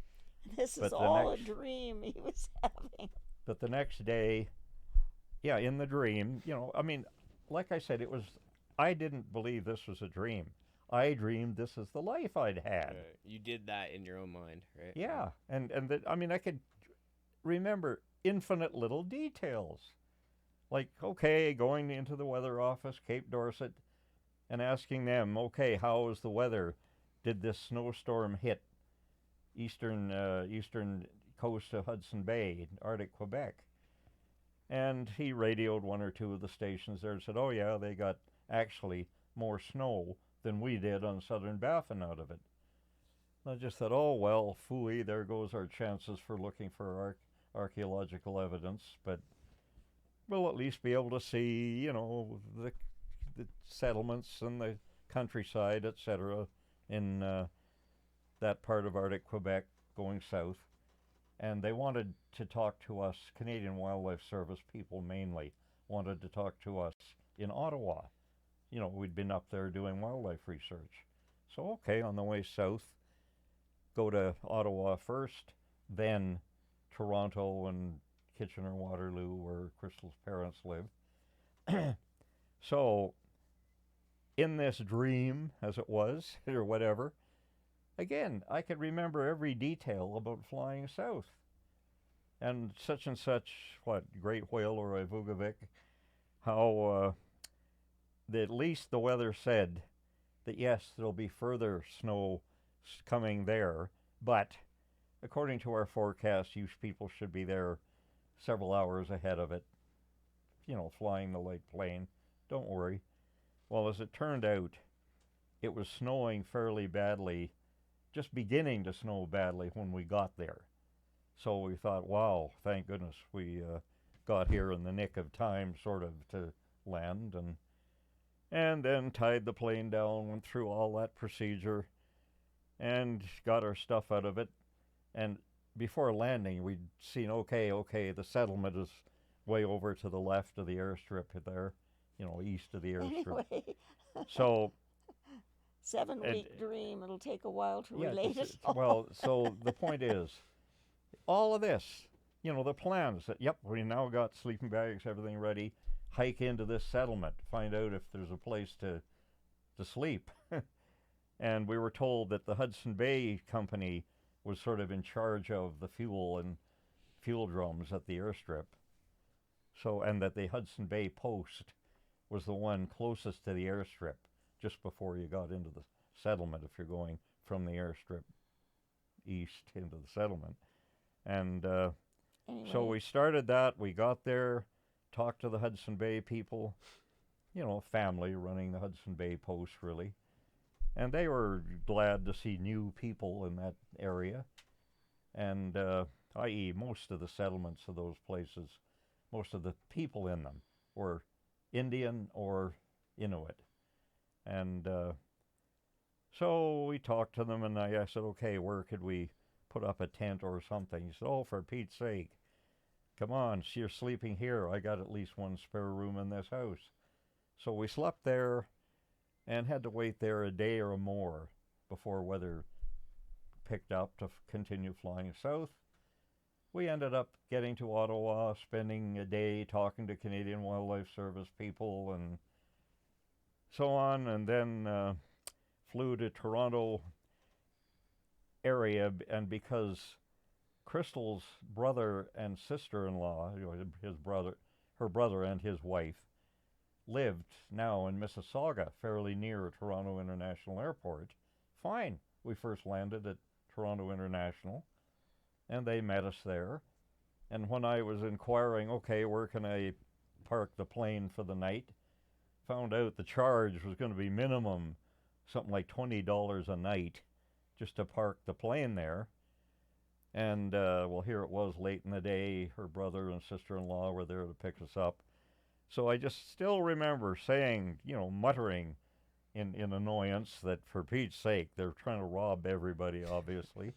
This is all a dream he was having. But the next day, yeah, in the dream, I mean, like I said, I didn't believe this was a dream. I dreamed this is the life I'd had. You did that in your own mind, right? Yeah, I mean, I could remember infinite little details. Like, okay, going into the weather office, Cape Dorset, and asking them, okay, how was the weather? Did this snowstorm hit eastern coast of Hudson Bay, Arctic Quebec? And he radioed one or two of the stations there and said, oh yeah, they got actually more snow than we did on southern Baffin out of it. I just thought, oh well, phooey, there goes our chances for looking for archaeological evidence, but we'll at least be able to see, the settlements and the countryside, etc., in that part of Arctic Quebec going south. And they wanted to talk to us, Canadian Wildlife Service people mainly, wanted to talk to us in Ottawa. We'd been up there doing wildlife research. So, okay, on the way south, go to Ottawa first, then Toronto and Kitchener-Waterloo, where Crystal's parents live. So, in this dream, as it was, or whatever, again, I could remember every detail about flying south. And such, Great Whale or Ivugavik, how at least the weather said that yes, there'll be further snow coming there, but according to our forecast, you people should be there several hours ahead of it, flying the light plane. Don't worry. Well, as it turned out, it was snowing fairly badly, just beginning to snow badly when we got there. So we thought, wow, thank goodness we got here in the nick of time, sort of, to land, and then tied the plane down, went through all that procedure, and got our stuff out of it. And before landing, we'd seen, okay, the settlement is way over to the left of the airstrip there, east of the airstrip. Anyway. So 7-week dream. It'll take a while to relate it. Well, so the point is, all of this, the plans that, yep, we now got sleeping bags, everything ready, hike into this settlement, find out if there's a place to sleep. And we were told that the Hudson Bay Company was sort of in charge of the fuel and fuel drums at the airstrip. So, and that the Hudson Bay Post was the one closest to the airstrip, just before you got into the settlement, if you're going from the airstrip east into the settlement. And Anyway. so we started that, we got there, talked to the Hudson Bay people, family running the Hudson Bay Post, really. And they were glad to see new people in that area. And, i.e., most of the settlements of those places, most of the people in them were Indian or Inuit. And so we talked to them, and I said, okay, where could we put up a tent or something? He said, oh, for Pete's sake, come on, you're sleeping here. I got at least one spare room in this house. So we slept there and had to wait there a day or more before weather picked up to continue flying south. We ended up getting to Ottawa, spending a day talking to Canadian Wildlife Service people and so on, and then flew to Toronto area, and because Crystal's brother and sister-in-law, her brother and his wife, lived now in Mississauga, fairly near Toronto International Airport. Fine. We first landed at Toronto International, and they met us there. And when I was inquiring, okay, where can I park the plane for the night, found out the charge was going to be minimum something like $20 a night just to park the plane there. And, well, here it was late in the day. Her brother and sister-in-law were there to pick us up. So I just still remember saying, muttering in annoyance that for Pete's sake, they're trying to rob everybody, obviously.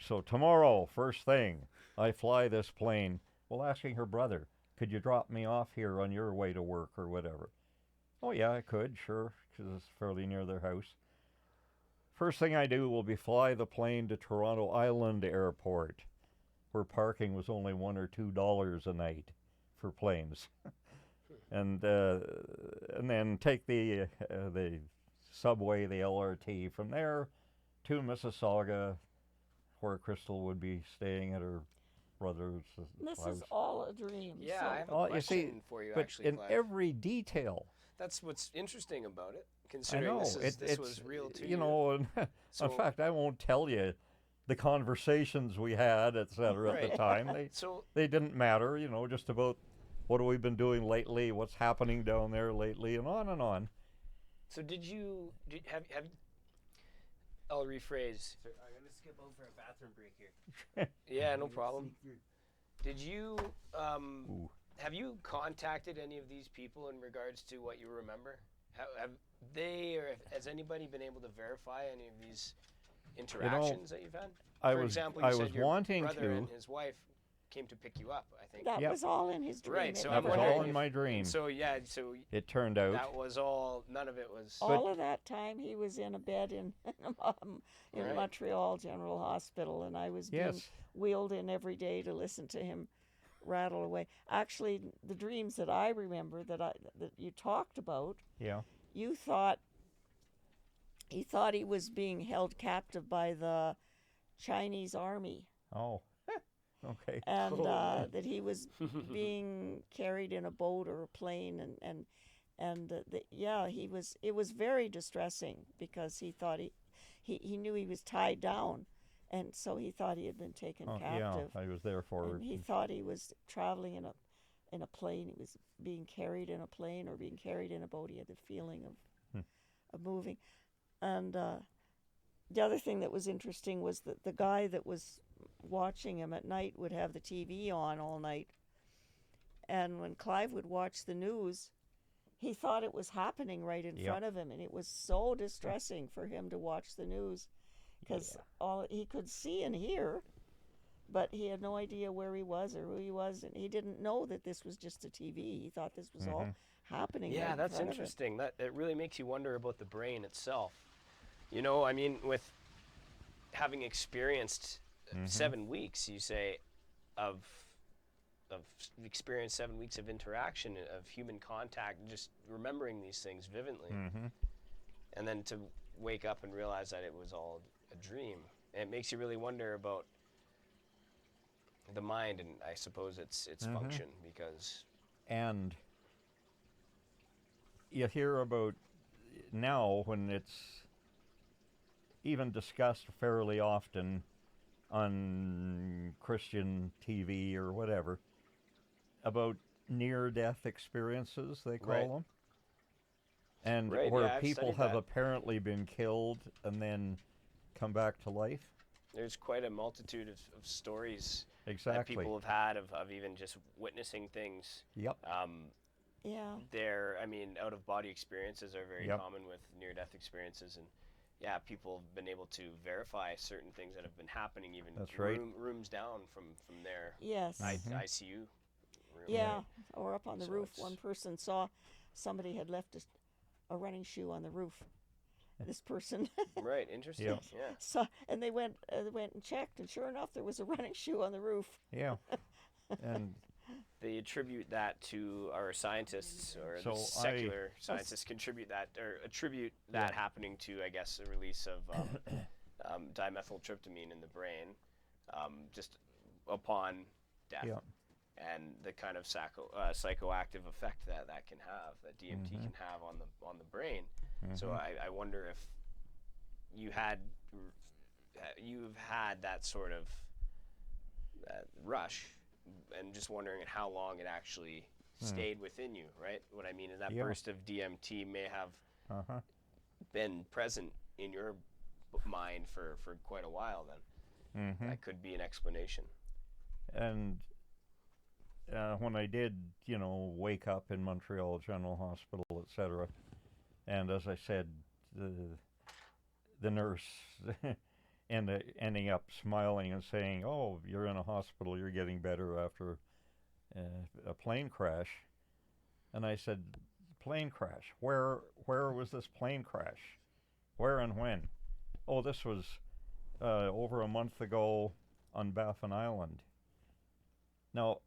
So tomorrow, first thing, I fly this plane. Well, asking her brother, could you drop me off here on your way to work or whatever? Oh, yeah, I could, sure, because it's fairly near their house. First thing I do will be fly the plane to Toronto Island Airport, where parking was only $1 or $2 a night for planes. And then take the subway, the LRT, from there to Mississauga, where Crystal would be staying at her brother's This house. is all a dream. Yeah, so I have a Oh, you question see, for you, but actually, in Clive. every detail. That's what's interesting about it, I considering know. this was real to And So- in fact, I won't tell you the conversations we had, et cetera, at the Right. time. So They didn't matter, just about what have we been doing lately, what's happening down there lately, and on and on. So have I'll rephrase. So I'm gonna skip over a bathroom break here. Yeah, no I'm gonna problem. sneak through. Did you Ooh. have you contacted any of these people in regards to what you remember? Have they or has anybody been able to verify any of these interactions that you've had? For example, you I said was your wanting brother to. and his wife came to pick you up, I think. that Yep. was all in his dream. Right, It so That I'm was never wondering all happened. in my dream. So yeah, so It turned out. that was all. None of it was. All of that time, he was in a bed in Right. Montreal General Hospital, and I was being Yes. wheeled in every day to listen to him rattle away. Actually, the dreams that I remember that you talked about, Yeah. you thought he was being held captive by the Chinese army, Oh. Okay. and Oh. that he was being carried in a boat or a plane, and he was. It was very distressing because he thought he knew he was tied down, and so he thought he had been taken Oh, captive. yeah. I was there for And it. he thought he was traveling in a plane. He was being carried in a plane or being carried in a boat. He had the feeling of moving. And the other thing that was interesting was that the guy that was watching him at night would have the TV on all night. And when Clive would watch the news, he thought it was happening right in Yep. front of him. And it was so distressing for him to watch the news because all he could see and hear, but he had no idea where he was or who he was. And he didn't know that this was just a TV. He thought this was all happening. Yeah, right in that's front of him. interesting. That it really makes you wonder about the brain itself. I mean, with having experienced 7 weeks, you say, of experienced 7 weeks of interaction, of human contact, just remembering these things vividly, and then to wake up and realize that it was all a dream. And it makes you really wonder about the mind and I suppose its function, because And you hear about now when it's even discussed fairly often on Christian TV or whatever about near-death experiences, they call Right. them. And Right, where yeah, I've people studied have that. apparently been killed and then come back to life. there's quite a multitude of stories that Exactly. people have had of even just witnessing things. Yep. Yeah. I mean, out-of-body experiences are very Yep. common with near-death experiences, and yeah, people have been able to verify certain things that have been happening even That's right. rooms down from their Yes. ICU room. Yeah, or up on the So roof. it's- One person saw somebody had left a running shoe on the roof, this person. Right. Interesting. Yeah. Yeah. So, and they went and checked, and sure enough, there was a running shoe on the roof. Yeah. And They attribute that to our scientists, or So the secular scientists contribute that, or attribute that happening to, I guess, a release of dimethyltryptamine in the brain, just upon death, Yeah. and the kind of psychoactive effect that can have, that DMT can have on the brain. So I wonder if you've had that sort of rush, and just wondering how long it actually stayed within you, right? What I mean is that burst of DMT may have been present in your mind for quite a while then. That could be an explanation. And when I did, wake up in Montreal General Hospital, etc., and as I said, the nurse ending up smiling and saying, "Oh, you're in a hospital, you're getting better after a plane crash." And I said, "Plane crash? Where was this plane crash? Where and when?" "Oh, this was over a month ago on Baffin Island." Now,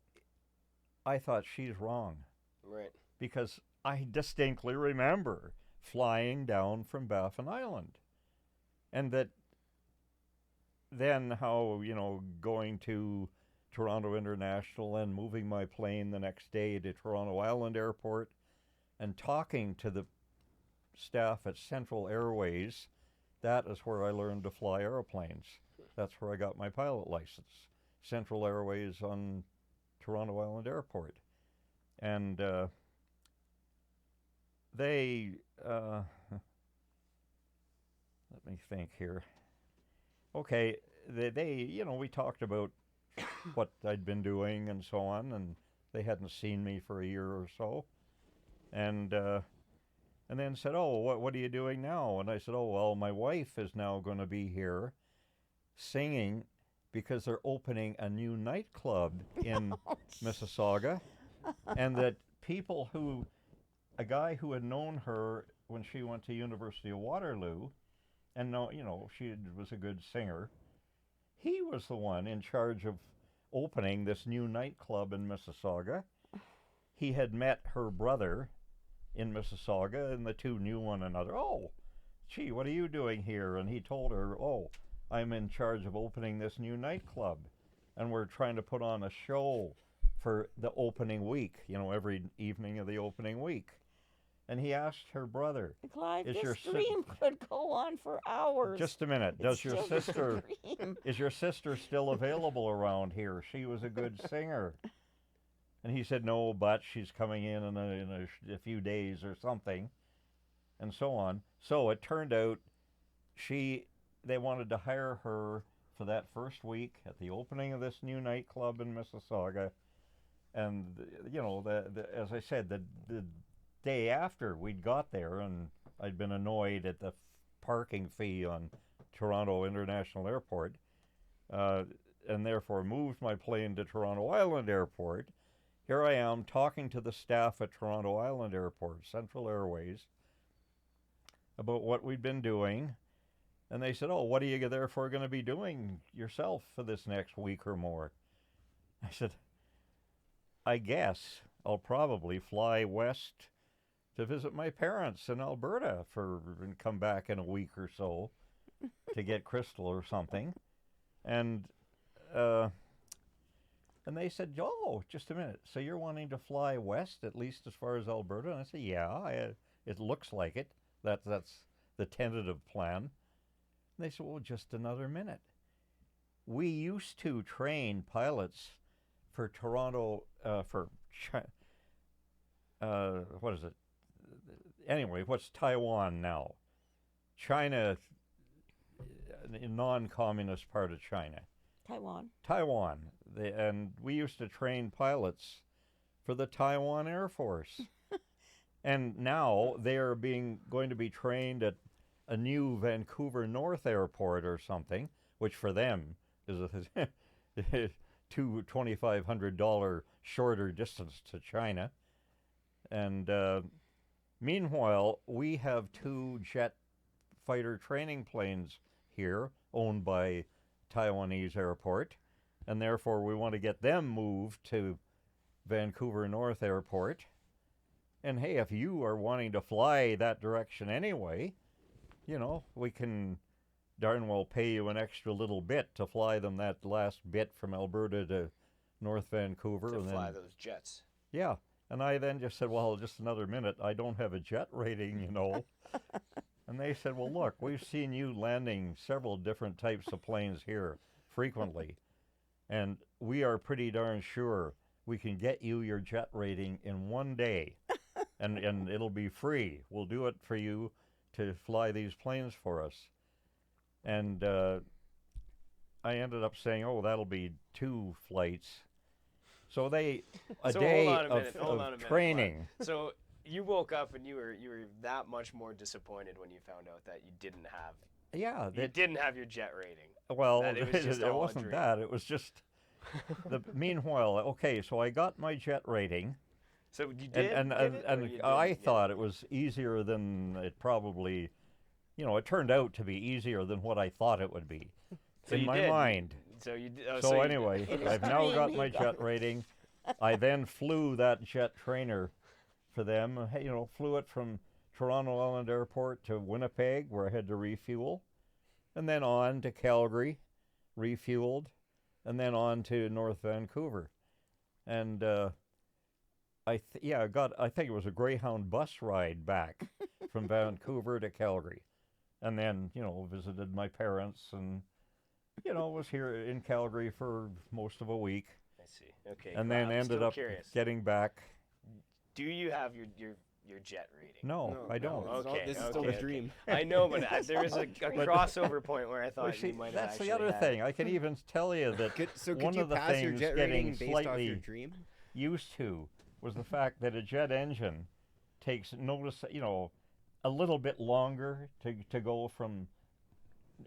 I thought she's wrong. Right. Because I distinctly remember flying down from Baffin Island. And that then how, going to Toronto International and moving my plane the next day to Toronto Island Airport and talking to the staff at Central Airways, that is where I learned to fly airplanes. That's where I got my pilot license. Central Airways on Toronto Island Airport. And they, let me think here. Okay, they, we talked about what I'd been doing and so on, and they hadn't seen me for a year or so. And then said, "Oh, what are you doing now?" And I said, "Oh, well, my wife is now going to be here singing because they're opening a new nightclub in Mississauga." And that a guy who had known her when she went to University of Waterloo, and she was a good singer, he was the one in charge of opening this new nightclub in Mississauga. He had met her brother in Mississauga, and the two knew one another. "Oh, gee, what are you doing here?" And he told her, "Oh, I'm in charge of opening this new nightclub, and we're trying to put on a show for the opening week, every evening of the opening week." And he asked her brother, Clive, "Is this your dream could go on for hours. Just a minute. It's still just a dream." Is your sister still available around here? She was a good singer." And he said, "No, but she's coming in a few days or something," and so on. So it turned out they wanted to hire her for that first week at the opening of this new nightclub in Mississauga. And as I said, the day after we'd got there, and I'd been annoyed at the parking fee on Toronto International Airport, and therefore moved my plane to Toronto Island Airport. Here I am talking to the staff at Toronto Island Airport, Central Airways, about what we'd been doing. And they said, "Oh, what are you therefore going to be doing yourself for this next week or more?" I said, "I guess I'll probably fly west to visit my parents in Alberta and come back in a week or so to get Crystal or something." And they said, "Oh, just a minute. So you're wanting to fly west, at least as far as Alberta?" And I said, "Yeah, it looks like it. That's the tentative plan." And they said, "Well, just another minute. We used to train pilots for Toronto, what is it? Anyway, what's Taiwan now? China, a non-communist part of China. Taiwan. And we used to train pilots for the Taiwan Air Force." And now they are going to be trained at a new Vancouver North Airport or something, which for them is a $2,500 shorter distance to China. And meanwhile, we have two jet fighter training planes here, owned by Taiwanese Airport, and therefore we want to get them moved to Vancouver North Airport. And hey, if you are wanting to fly that direction anyway, you know, we can darn well pay you an extra little bit to fly them that last bit from Alberta to North Vancouver. To and fly then, those jets. yeah. And I then just said, well, just another minute. I don't have a jet rating, you know. And they said, well, look, we've seen you landing several different types of planes here frequently. And we are pretty darn sure we can get you your jet rating in one day. And it'll be free. We'll do it for you to fly these planes for us. And I ended up saying, oh, that'll be 2 flights. So they, a So day hold on a minute, hold on a of minute, training. So you woke up and you were that much more disappointed when you found out that you didn't have Yeah. you didn't have your jet rating. Well, That it was just it all a wasn't dream. that. It was just meanwhile, okay, so I got my jet rating. So you did, And get it, or you didn't I get it? thought it was easier than it probably, you know, it turned out to be easier than what I thought it would be So in you my did. mind. So you did. Oh, So you- anyway, In his I've now dream, got he my got jet it. rating. I then flew that jet trainer for them. You know, flew it from Toronto Island Airport to Winnipeg, where I had to refuel, and then on to Calgary, refueled, and then on to North Vancouver. And I think it was a Greyhound bus ride back from Vancouver to Calgary, and then, you know, visited my parents, and, you know, was here in Calgary for most of a week, I see. Okay. and well, then I'm ended still up curious. getting back. Do you have your jet rating? No, I don't. Okay, This is still okay, a dream. I know, but there was a But- crossover point where I thought Well, see, you might have that's actually the other had thing. I can even tell you that So one could you of the pass your things jet getting rating based off your slightly dream? used to was the fact that a jet engine takes a little bit longer to go from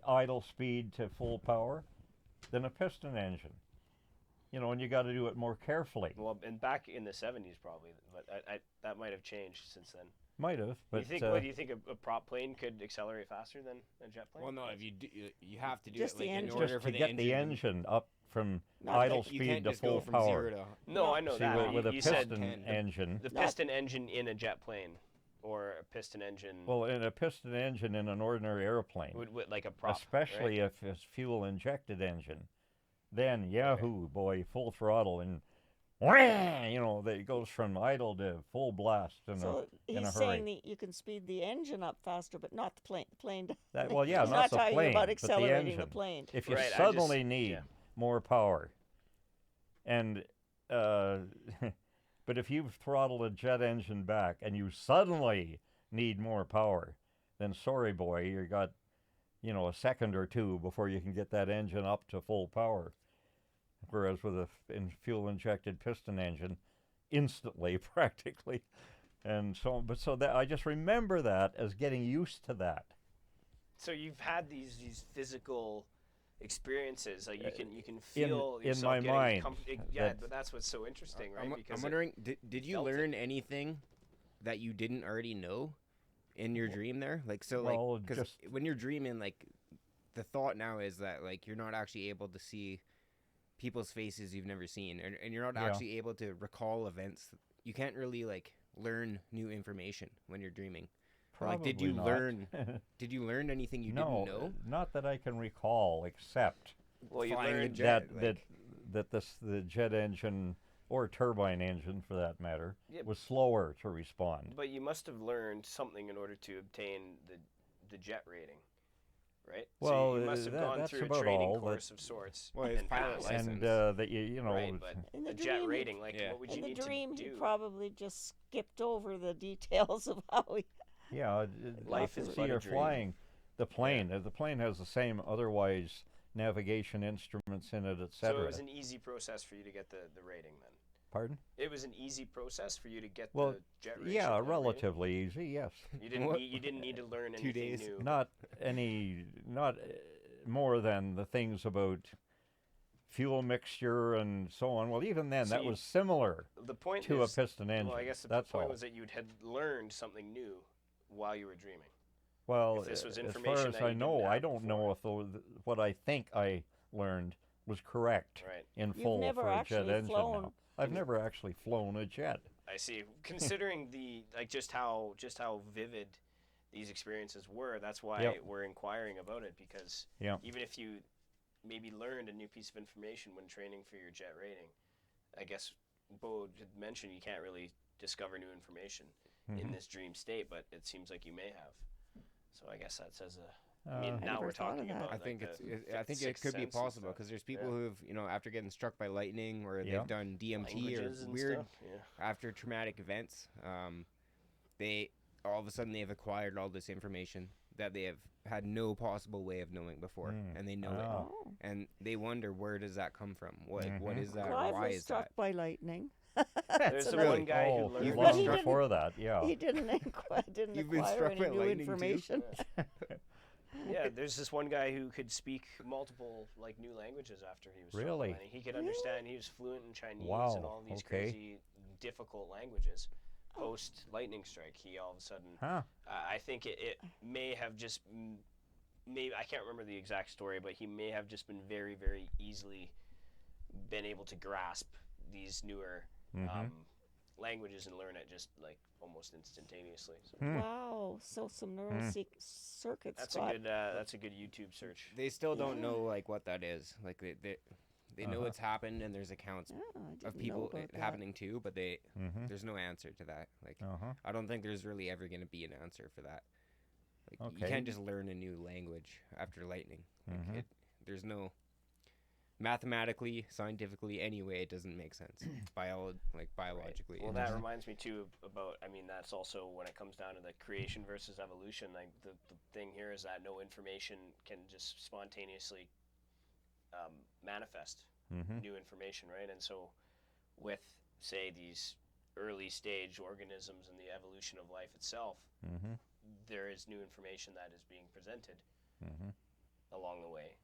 idle speed to full power than a piston engine. You know, and you got to do it more carefully. Well, and back in the 70s probably, but that might have changed since then. Might have, but Do you think a prop plane could accelerate faster than a jet plane? Well, no. If you do, you have to do Just it the like in engine. order just for to get the engine up from Not idle you speed can't to just go full from power. 0 to. No, I know See, that. with a you said piston 10. engine. the Not- piston engine in a jet plane, or a piston engine Well, in a piston engine in an ordinary airplane, would like a prop, especially right? if it's fuel injected engine, then yahoo boy, full throttle, and whang, you know, it goes from idle to full blast in So in a he's hurry. saying that you can speed the engine up faster, but not the plane. That, well, yeah, he's not not the talking plane, about but the accelerating engine. the plane. If you Right, I suddenly just- need yeah. more power, and but if you've throttled a jet engine back and you suddenly need more power, then sorry boy, you got, you know, a second or two before you can get that engine up to full power. Whereas with a fuel injected piston engine, instantly practically. And so that I just remember that as getting used to that. So you've had these physical experiences, like you can in feel my yourself getting mind, yeah, that- but that's what's so interesting, right? I'm wondering, did you felt it. learn anything that you didn't already know in your dream there? Like, so, Well, like, because just- when you're dreaming, like, the thought now is that, like, you're not actually able to see people's faces you've never seen, and you're not Yeah. actually able to recall events. You can't really, like, learn new information when you're dreaming. Like, did you Probably not. Did you learn anything you No, didn't know? not that I can recall, except well, you flying a learned jet. that the jet engine or turbine engine, for that matter, Yeah. was slower to respond. but you must have learned something in order to obtain the jet rating, right? so Well, you must have that- gone that's through a about training all, course of sorts. Well, his and pilot passed. license. And that you know, Right, but In the a jet dream, rating, like Yeah. what would you In the need dream, to he do? probably just skipped over the details of how he. yeah, Life is see, but a you're dream. flying the plane. The plane has the same otherwise navigation instruments in it, So etc. it was an easy process for you to get the rating then. Pardon? It was an easy process for you to get Well, the jet rating. yeah, rating? relatively easy. Yes. You didn't What- need, you didn't need to learn 2 anything days. new. Not more than the things about fuel mixture and so on. Well, even then, So that you- was similar The point to is, a piston engine. well, I guess the That's point all. was that you had learned something new while you were dreaming. Well, if this was as information far as that I you know, didn't I have don't before. know if what I think I learned was correct Right. in You've full never for a actually jet engine flown. now. I've never actually flown a jet. I see. Considering just how vivid these experiences were, that's why Yep. we're inquiring about it, because Yeah. even if you maybe learned a new piece of information when training for your jet rating, I guess Bo had mentioned you can't really discover new information in this dream state, but it seems like you may have. So I guess that says I mean, Uh, now never we're thought of talking that. about I think like I think it sixth could be sense and possible stuff. because there's people Yeah. who've, after getting struck by lightning or Yeah. they've done DMT or Languages and weird stuff. Yeah. after traumatic events, they all of a sudden they've acquired all this information that they have had no possible way of knowing before, and they know it, Oh. and they wonder where does that come from? What is that? Clive Why was is struck that? by lightning. There's the another- one guy oh, who You've learned. been long struck- before that, yeah. He didn't didn't You've been acquire struck any by new lightning too? information. Yeah, there's this one guy who could speak multiple like new languages after he was struck by Really? lightning. He could understand. He was fluent in Chinese and Wow, all these okay. crazy difficult languages. Post lightning strike, he all of a sudden. Huh. I think it may have just maybe I can't remember the exact story, but he may have just been very very easily been able to grasp these newer languages and learn it just like almost instantaneously. So Wow. So some neural circuits. that's a good YouTube search. They still don't know like what that is. Like they know it's happened, and there's accounts Yeah, I didn't of know people about it that. happening too, but there's no answer to that. Like I don't think there's really ever going to be an answer for that. Like you Okay. can't just learn a new language after lightning. Like there's no mathematically, scientifically, anyway, it doesn't make sense. Biologically. Well, it that just- reminds me too about. I mean, that's also when it comes down to the creation versus evolution. Like the thing here is that no information can just spontaneously manifest new information, right? And so, with say these early stage organisms and the evolution of life itself, there is new information that is being presented along the way.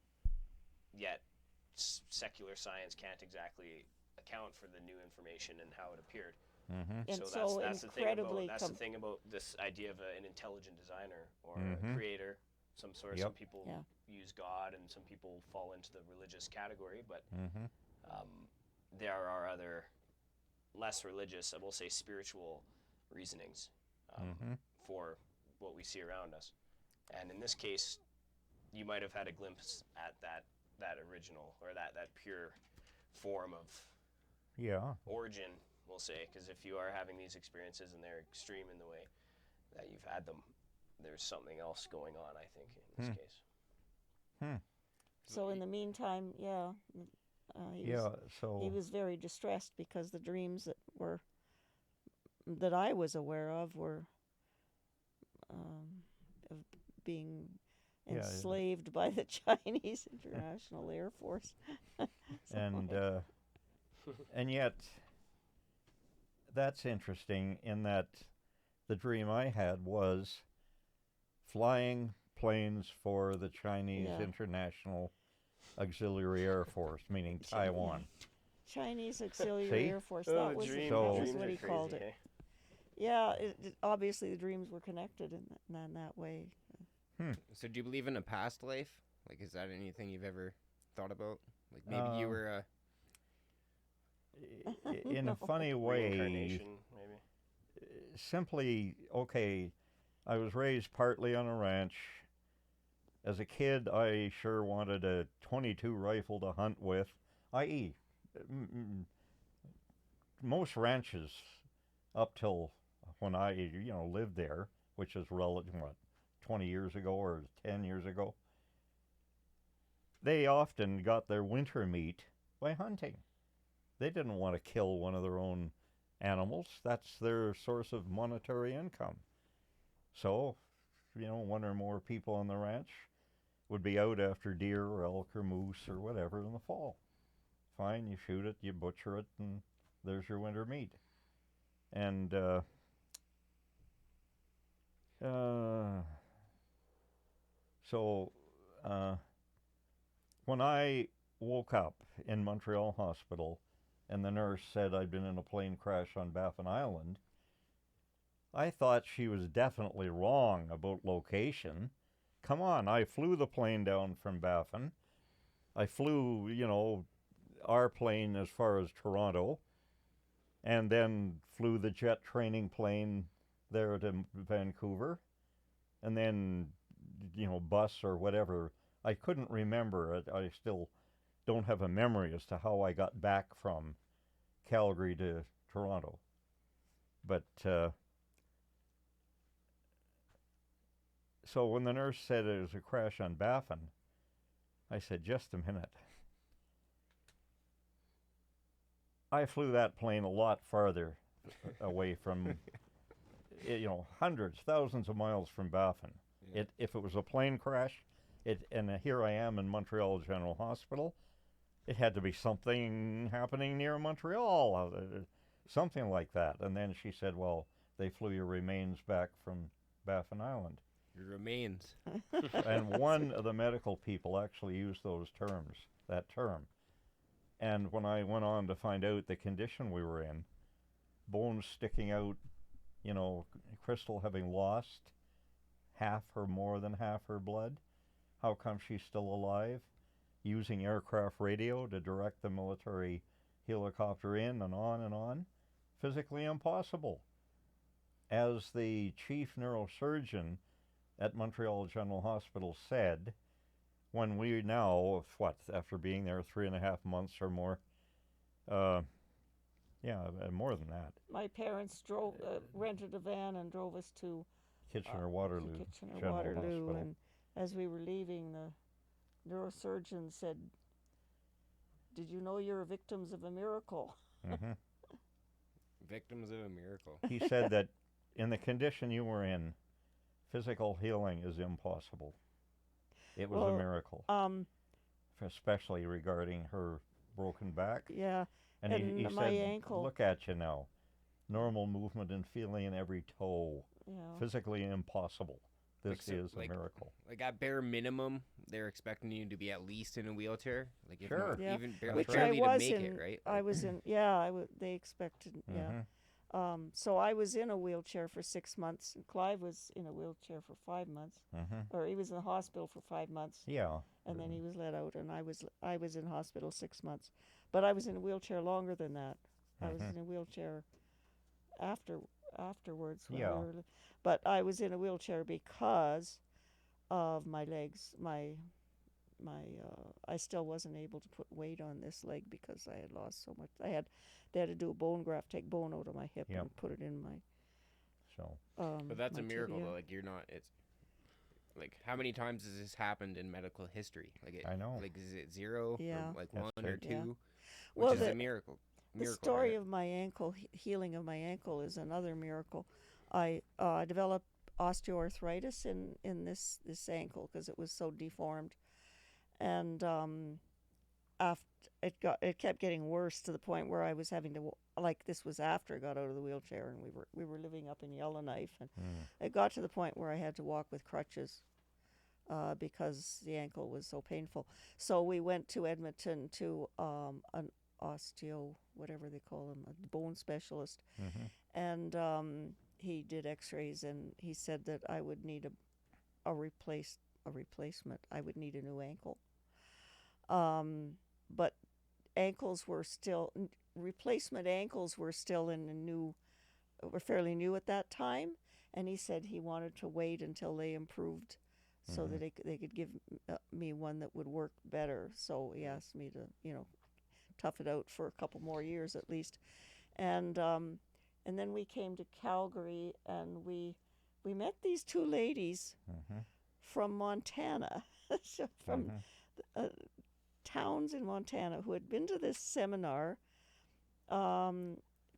Yet, secular science can't exactly account for the new information and how it appeared. And So so that's the thing incredibly about the thing about this idea of an intelligent designer or a creator, some sort. Yep. Some people use God, and some people fall into the religious category. But there are other less religious, I will say, spiritual reasonings for what we see around us. And in this case, you might have had a glimpse at that original or that pure form of Yeah. origin, we'll say, because if you are having these experiences and they're extreme in the way that you've had them, there's something else going on, I think, in this case. So in the meantime, he was very distressed because the dreams that I was aware of were of being enslaved by the Chinese International Air Force. And yet, that's interesting in that the dream I had was flying planes for the Chinese International Auxiliary Air Force, meaning Taiwan. Chinese Auxiliary See? Air Force. Oh, That was dreams what are he called crazy, it. hey? Yeah, obviously the dreams were connected in that way. So do you believe in a past life? Like, is that anything you've ever thought about? Like maybe you were In a funny way, Reincarnation, maybe. simply, okay, I was raised partly on a ranch. As a kid, I sure wanted a .22 rifle to hunt with, i.e., most ranches up till when I, lived there, which is relative, 20 years ago or 10 years ago, they often got their winter meat by hunting. They didn't want to kill one of their own animals. That's their source of monetary income. So, one or more people on the ranch would be out after deer or elk or moose or whatever in the fall. Fine, you shoot it, you butcher it, and there's your winter meat. And when I woke up in Montreal Hospital and the nurse said I'd been in a plane crash on Baffin Island, I thought she was definitely wrong about location. Come on, I flew the plane down from Baffin. I flew, our plane as far as Toronto, and then flew the jet training plane there to Vancouver, and then, bus or whatever. I couldn't remember it. I still don't have a memory as to how I got back from Calgary to Toronto. But so when the nurse said it was a crash on Baffin, I said, just a minute. I flew that plane a lot farther away from, hundreds, thousands of miles from Baffin. Yeah. If it was a plane crash, and here I am in Montreal General Hospital, it had to be something happening near Montreal, something like that. And then she said, well, they flew your remains back from Baffin Island. Your remains. And one of the medical people actually used that term. And when I went on to find out the condition we were in, bones sticking out, Crystal having lost half or more than half her blood, how come she's still alive? Using aircraft radio to direct the military helicopter in and on and on. Physically impossible. As the chief neurosurgeon at Montreal General Hospital said, when we now, after being there 3.5 months or more, more than that. My parents rented a van and drove us to Kitchener-Waterloo General Hospital. And as we were leaving, the neurosurgeon said, "Did you know you're victims of a miracle?" Mm-hmm. Victims of a miracle. He said that in the condition you were in, physical healing is impossible. It was a miracle, especially regarding her broken back. Yeah, and he my said, ankle. Look at you now. Normal movement and feeling in every toe. Yeah. Physically impossible. This is a miracle. Like at bare minimum, they're expecting you to be at least in a wheelchair. Like if Sure. not Yeah. even Which barely I to was make in. it, right? I was in. Yeah, they expected. Yeah. Mm-hmm. So I was in a wheelchair for 6 months, and Clive was in a wheelchair for 5 months, or he was in the hospital for 5 months, Yeah. and then he was let out, and I was in hospital 6 months, but I was in a wheelchair longer than that. I was in a wheelchair afterwards. Yeah. But I was in a wheelchair because of my legs. I still wasn't able to put weight on this leg because I had lost so much. They had to do a bone graft, take bone out of my hip and put it in my. So. But that's a my miracle, tibia. though. Like you're not. It's like how many times has this happened in medical history? I know. Like is it 0? Yeah. Or like That's 1 or it. 2? Yeah. Which Well, is a miracle. The story of my ankle, healing of my ankle, is another miracle. I developed osteoarthritis in this ankle because it was so deformed, and after it kept getting worse to the point where I was having to this was after I got out of the wheelchair, and we were living up in Yellowknife, and it got to the point where I had to walk with crutches because the ankle was so painful. So we went to Edmonton to an osteo, whatever they call him, a bone specialist, and he did X-rays, and he said that I would need a replacement. I would need a new ankle. But replacement ankles were still were fairly new at that time, and he said he wanted to wait until they improved, so that they could give me one that would work better. So he asked me to, tough it out for a couple more years at least, and then we came to Calgary, and we met these two ladies from Montana, from towns in Montana, who had been to this seminar,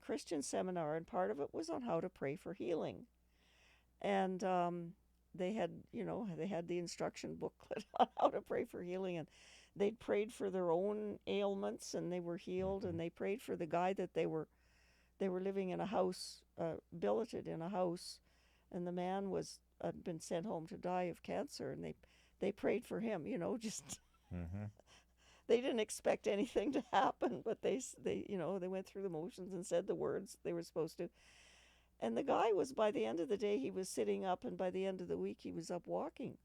Christian seminar, and part of it was on how to pray for healing, and they had the instruction booklet on how to pray for healing, and they'd prayed for their own ailments, and they were healed, and they prayed for the guy that they were living in a house, billeted in a house, and the man had been sent home to die of cancer, and they prayed for him, just they didn't expect anything to happen, but they went through the motions and said the words they were supposed to, And the guy was, by the end of the day, he was sitting up, and by the end of the week, he was up walking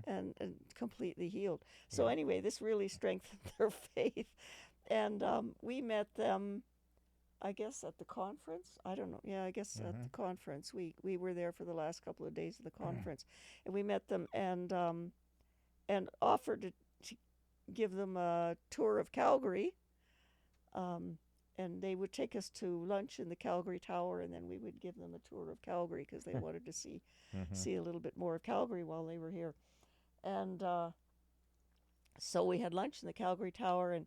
and completely healed. So Yeah. anyway, this really strengthened their faith. And we met them, I guess, at the conference. I don't know. Yeah, I guess at the conference. We were there for the last couple of days of the conference. And we met them and offered to give them a tour of Calgary. And they would take us to lunch in the Calgary Tower, and then we would give them a tour of Calgary because they wanted to see a little bit more of Calgary while they were here. And so we had lunch in the Calgary Tower, and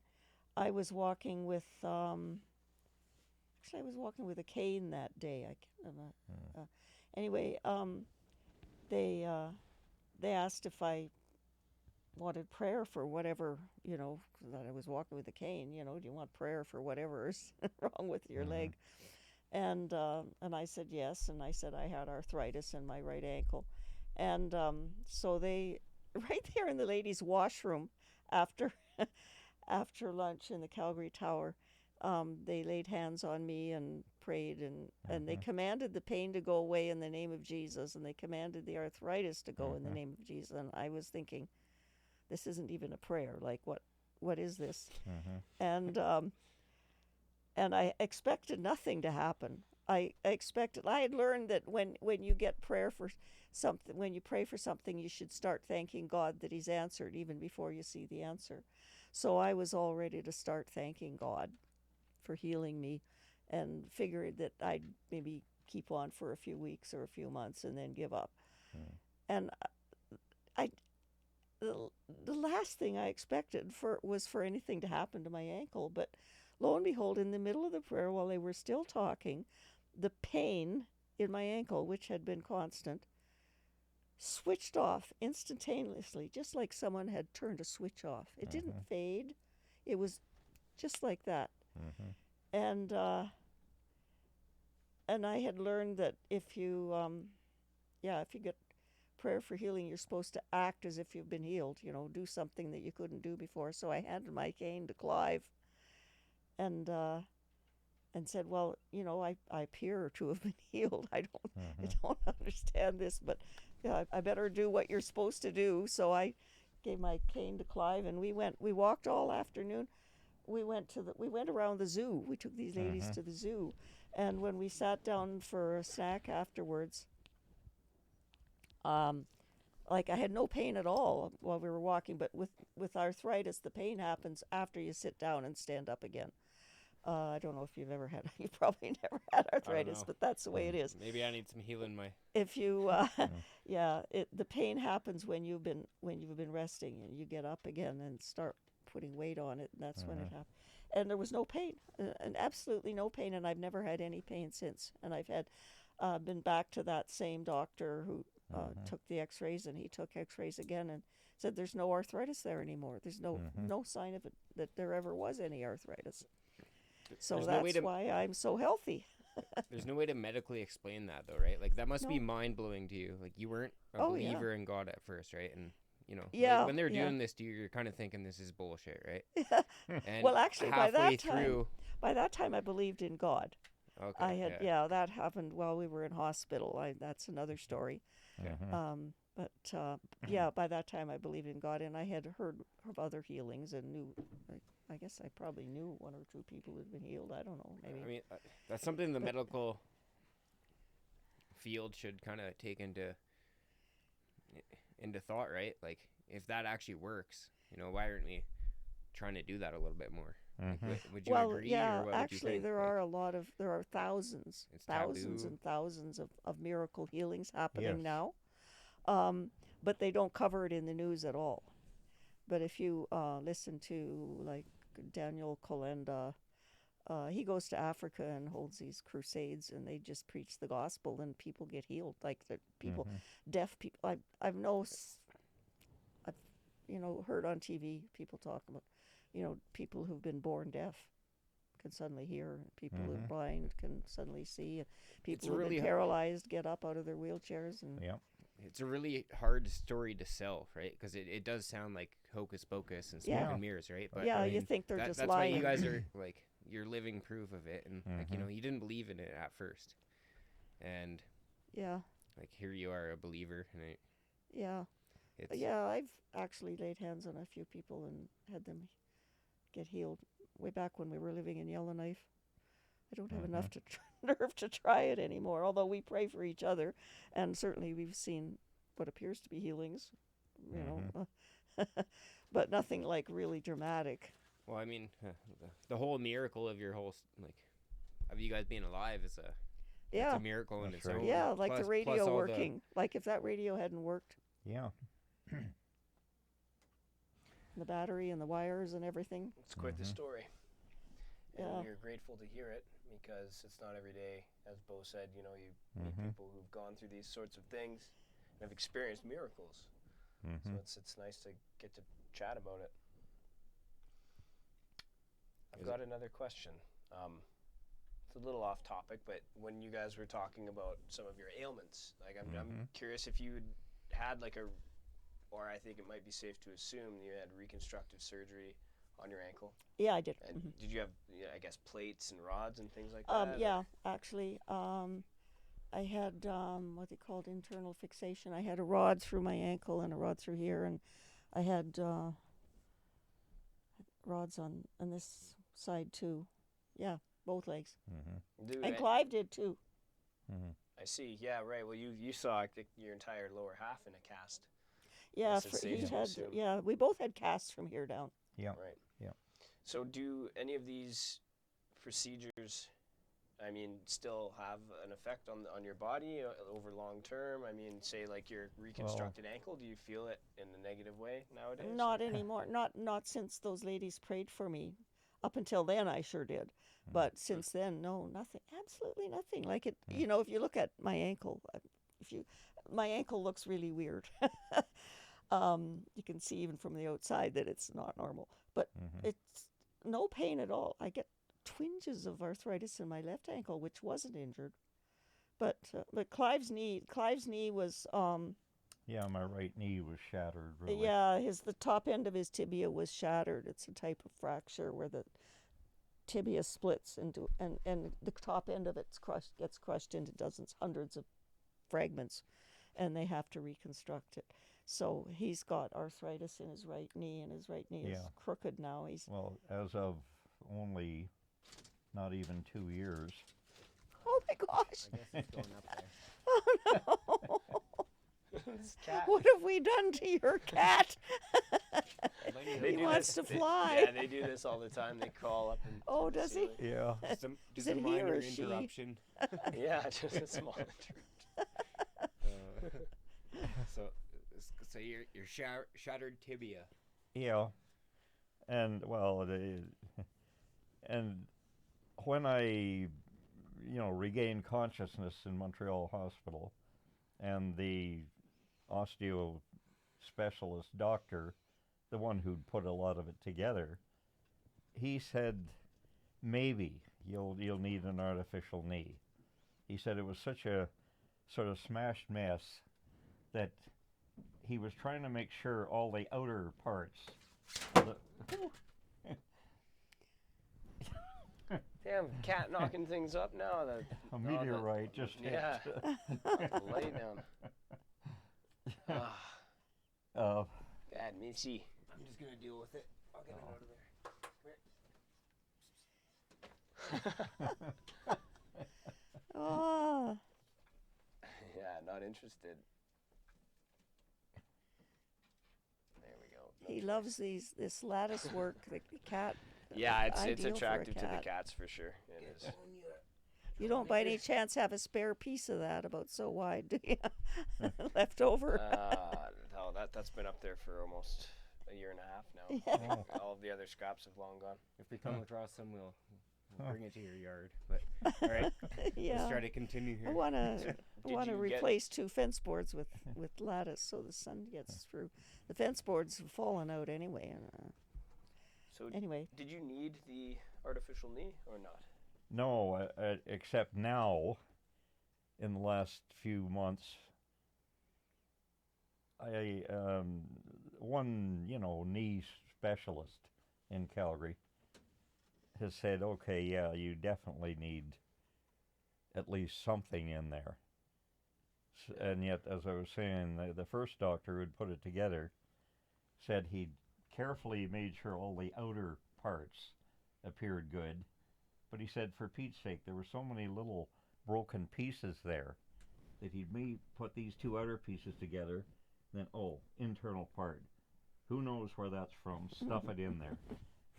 I was walking with actually I was walking with a cane that day. I can't remember. Anyway, they asked if I wanted prayer for whatever, that I was walking with a cane, do you want prayer for whatever is wrong with your leg? And I said yes, and I said I had arthritis in my right ankle. And so they, right there in the ladies' washroom after lunch in the Calgary Tower, they laid hands on me and prayed, and they commanded the pain to go away in the name of Jesus, and they commanded the arthritis to go in the name of Jesus. And I was thinking, this isn't even a prayer. Like, what is this? And I expected nothing to happen. I had learned that when you get prayer for something, when you pray for something, you should start thanking God that He's answered even before you see the answer. So I was all ready to start thanking God for healing me, and figured that I'd maybe keep on for a few weeks or a few months and then give up. And the last thing I expected was for anything to happen to my ankle, but lo and behold, in the middle of the prayer, while they were still talking, the pain in my ankle, which had been constant, switched off instantaneously, just like someone had turned a switch off. It didn't fade. It was just like that. And I had learned that if you get prayer for healing, you're supposed to act as if you've been healed, do something that you couldn't do before. So I handed my cane to Clive and said, well, I appear to have been healed. I don't understand this, but I better do what you're supposed to do. So I gave my cane to Clive, and we walked all afternoon. We went around the zoo. We took these ladies to the zoo, and when we sat down for a snack afterwards, like I had no pain at all while we were walking, but with arthritis, the pain happens after you sit down and stand up again. I don't know if you've probably never had arthritis, but that's the way it is. Maybe I need some healing my. If you, the pain happens when you've been resting, and you get up again and start putting weight on it, and that's when it happened. And there was no pain, and absolutely no pain, and I've never had any pain since. And I've been back to that same doctor who took the x-rays, and he took x-rays again and said there's no arthritis there anymore. There's no sign of it, that there ever was any arthritis. So that's why I'm so healthy. There's no way to medically explain that, though, right? Like, that must be mind-blowing to you. Like, you weren't a believer in God at first, right? And like, when they're doing this to you, you're kind of thinking this is bullshit, right? And well, actually, by that through... time I believed in God. Okay, I had that happened while we were in hospital. That's another story. By that time I believed in God, and I had heard of other healings and knew. I guess I probably knew one or two people who'd been healed. I don't know. Maybe. I mean, that's something the medical field should kind of take into thought, right? Like, if that actually works, why aren't we trying to do that a little bit more? Like, would you agree? Or what actually, would you think? there are thousands and thousands of miracle healings happening now, but they don't cover it in the news at all. But if you listen to, like, Daniel Kolenda, he goes to Africa and holds these crusades, and they just preach the gospel, and people get healed. Like, the people, deaf people. I've heard on TV people talk about, people who've been born deaf can suddenly hear. People who are blind can suddenly see. People who've been paralyzed get up out of their wheelchairs. And it's a really hard story to sell, right? Because it does sound like hocus pocus and smoke and mirrors, right? But I mean, you think they're just that's lying. Why you guys are like, you're living proof of it, and like, you didn't believe in it at first. and Yeah. like here you are, a believer, and Yeah. it's Yeah, I've actually laid hands on a few people and had them get healed way back when we were living in Yellowknife. I don't have enough to nerve to try it anymore, although we pray for each other, and certainly we've seen what appears to be healings, you know, but nothing like really dramatic. well, I mean, the whole miracle of your whole like of you guys being alive is it's Yeah. a miracle in That's its right. own. Yeah, like Plus- the plus radio all working. Like if that radio hadn't worked, Yeah. the battery and the wires and everything. It's quite the story. And Yeah. we're grateful to hear it because it's not every day, as Bo said, you know, you meet people who've gone through these sorts of things and have experienced miracles. So it's nice to get to chat about it. I've got another question. It's a little off topic, but when you guys were talking about some of your ailments, like I'm curious if you had like or I think it might be safe to assume you had reconstructive surgery on your ankle. Yeah, I did. And did you have, I guess, plates and rods and things like that? Yeah, actually, I had what they called internal fixation. I had a rod through my ankle and a rod through here, and I had rods on this side too. Yeah, both legs. And Clive did too. I see. Yeah, right. Well, you saw, I think, your entire lower half in a cast. Yeah, Guess it's safe to assume. yeah, we both had casts from here down. Yeah. Right. Yeah. So do any of these procedures, I mean, still have an effect on your body over long term? I mean, say like your reconstructed ankle, do you feel it in a negative way nowadays? Not anymore. Not since those ladies prayed for me. Up until then, I sure did. But since then, no, nothing. Absolutely nothing. Like it, you know, if you look at my ankle, my ankle looks really weird. You can see even from the outside that it's not normal. But it's no pain at all. I get twinges of arthritis in my left ankle, which wasn't injured. But Clive's knee was Yeah, my right knee was shattered. Really. yeah, the top end of his tibia was shattered. It's a type of fracture where the tibia splits into and the top end of gets crushed into hundreds of fragments, and they have to reconstruct it. So he's got arthritis in his right knee, and his right knee is crooked now. Well, as of only not even 2 years. Oh my gosh! I guess it's going up there. Oh no! This cat. What have we done to your cat? They He do wants this- to fly. Yeah, they do this all the time. They crawl up and. Oh, does he? Yeah. Just it a he minor or she? interruption. Yeah, just a small interruption. So your shattered tibia. Yeah. And well, and when I, regained consciousness in Montreal Hospital, and the osteo specialist doctor, the one who'd put a lot of it together, he said, maybe you'll need an artificial knee. He said it was such a sort of smashed mess that he was trying to make sure all the outer parts. Damn, cat knocking things up now. A meteorite just hit. Yeah. Lay down. Bad Missy. I'm just gonna deal with it. I'll get it out of there. Oh, Yeah, not interested. There we go. No he choice. loves this lattice work. The cat. Yeah, it's ideal for a attractive to the cat. cats for sure. It is. You don't by any chance have a spare piece of that about so wide, do you? Left over. No, that's been up there for almost a year and a half now. All of the other scraps have long gone. If we come across some, we'll bring it to your yard. But all right, Yeah. let's try to continue I here. want to Did you get- replace 2 fence boards with lattice so the sun gets through. The fence boards have fallen out anyway. And, So anyway, did you need the artificial knee or not? No, except now, in the last few months, I one knee specialist in Calgary has said, okay, yeah, you definitely need at least something in there. And yet, as I was saying, the first doctor who had put it together said he'd carefully made sure all the outer parts appeared good, but he said, for Pete's sake, there were so many little broken pieces there that he'd put these two outer pieces together, then, internal part. Who knows where that's from? Stuff it in there.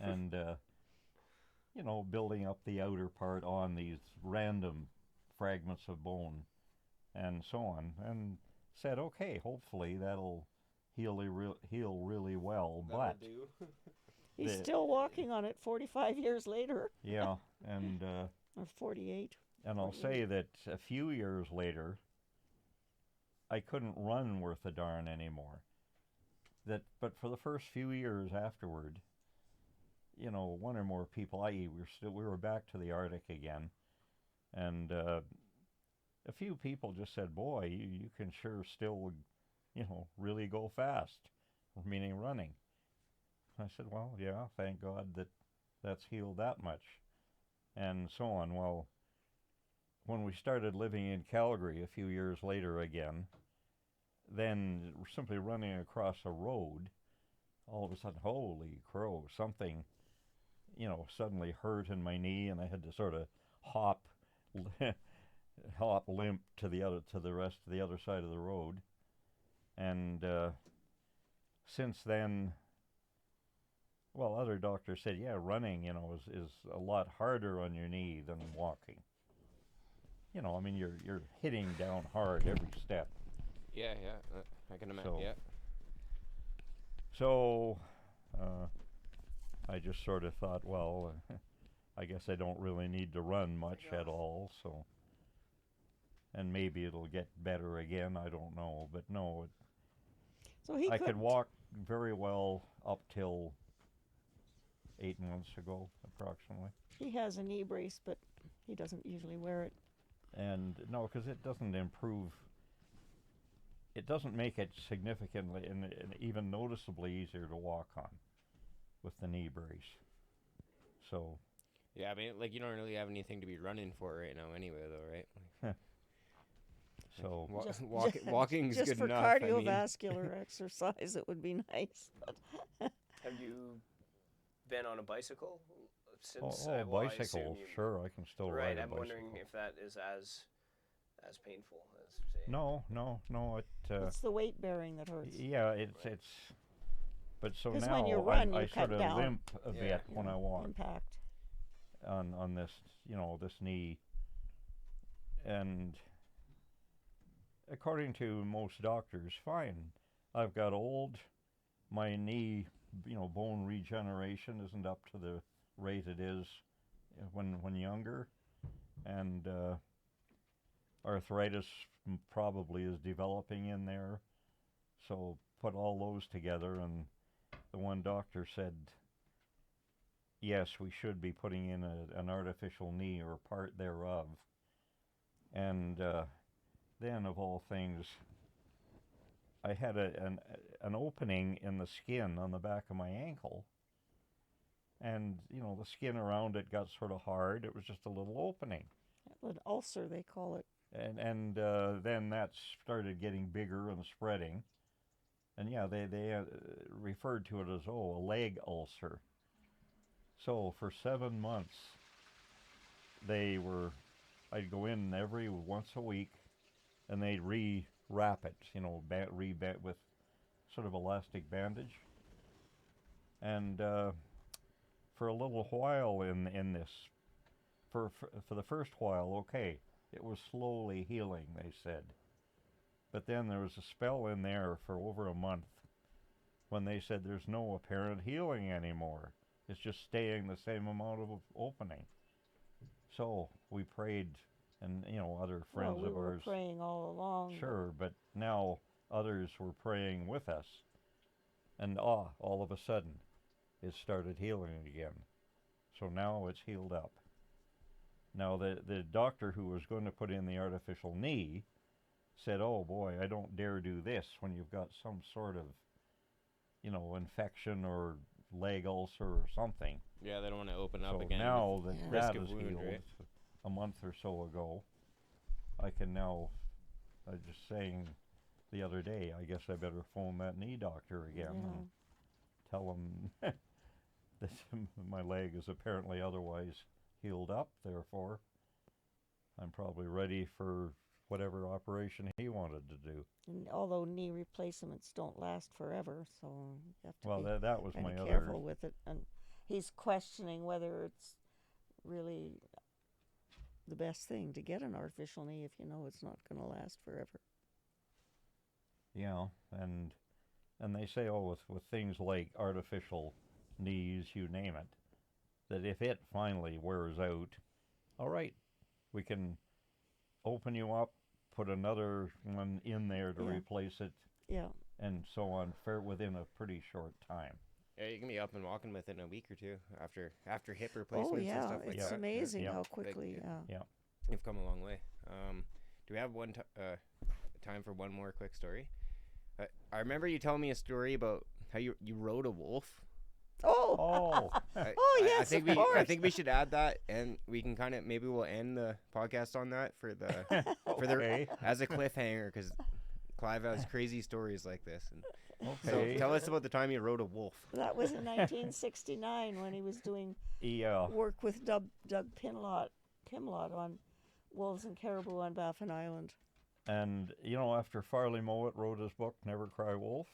And, building up the outer part on these random fragments of bone and so on. And said, okay, hopefully that'll heal really well. That'll but do. He's still walking on it 45 years later. Yeah, and or 48. And I'll say that a few years later, I couldn't run worth a darn anymore. But for the first few years afterward, one or more people, i.e., we were back to the Arctic again, and a few people just said, "Boy, you can sure still, really go fast," meaning running. I said, "Well, yeah, thank God that's healed that much," and so on. Well, when we started living in Calgary a few years later again, then simply running across a road, all of a sudden, holy crow, something, suddenly hurt in my knee, and I had to sort of hop limp to the other side of the road. And since then, well, other doctors said, yeah, running, is a lot harder on your knee than walking. You're hitting down hard every step. Yeah, I can imagine. Yeah. So, I just sort of thought, well, I guess I don't really need to run much at all, so, and maybe it'll get better again, I don't know, but no, So I could walk very well up till 8 months ago, approximately. He has a knee brace, but he doesn't usually wear it. And no, because it doesn't improve. It doesn't make it significantly and even noticeably easier to walk on with the knee brace. So. Yeah, I mean, you don't really have anything to be running for right now, anyway, though, right? So walking's just good for enough. Cardiovascular exercise, it would be nice. But Have you been on a bicycle since? Bicycle, sure, I can still ride a bicycle. I'm wondering if that is as painful as, say. No. it's the weight bearing that hurts. Yeah, it's. But so 'Cause now when you run, I you sort cut of down. limp a bit when I walk Impact. on this, this knee. And according to most doctors, fine. I've got old. My knee, bone regeneration isn't up to the rate it is when younger, and arthritis probably is developing in there. So put all those together, and the one doctor said, yes, we should be putting in an artificial knee or part thereof. And then, of all things, I had an opening in the skin on the back of my ankle, and the skin around it got sort of hard. It was just a little opening. An ulcer, they call it. And then that started getting bigger and spreading, and yeah, they referred to it as a leg ulcer. So for 7 months, I'd go in every once a week, and they'd re-wrap it, with sort of elastic bandage. And for a little while in this, for the first while, okay, it was slowly healing, they said. But then there was a spell in there for over a month when they said there's no apparent healing anymore. It's just staying the same amount of opening. So we prayed, and other friends we of were ours. praying all along. Sure, but now others were praying with us, and all of a sudden, it started healing again. So now it's healed up. Now the doctor who was going to put in the artificial knee said, "Oh boy, I don't dare do this when you've got some sort of, infection or leg ulcer or something." Yeah, they don't want to open up so again. now that risk is of wound, healed right? a month or so ago, I can now, I was just saying the other day, I guess I better phone that knee doctor again and tell him that my leg is apparently otherwise healed up, therefore I'm probably ready for whatever operation he wanted to do. And although knee replacements don't last forever, so you have to Well, be that was my kind of other... careful with it. And he's questioning whether it's really the best thing to get an artificial knee if you know it's not going to last forever. Yeah, and they say, oh, with things like artificial knees, you name it, that if it finally wears out, all right, we can open you up, put another one in there to replace it, and so on, within a pretty short time. Yeah, you can be up and walking within a week or two after hip replacements and stuff like that. It's amazing how quickly. You've come a long way. Do we have time for one more quick story? I remember you telling me a story about how you rode a wolf. Oh, yes, I think we should add that, and we can kind of maybe we'll end the podcast on that for the as a cliffhanger, because Clive has crazy stories like this. And so tell us about the time you rode a wolf. That was in 1969 when he was doing work with Doug Pimlott on wolves and caribou on Baffin Island. And, after Farley Mowat wrote his book, Never Cry Wolf,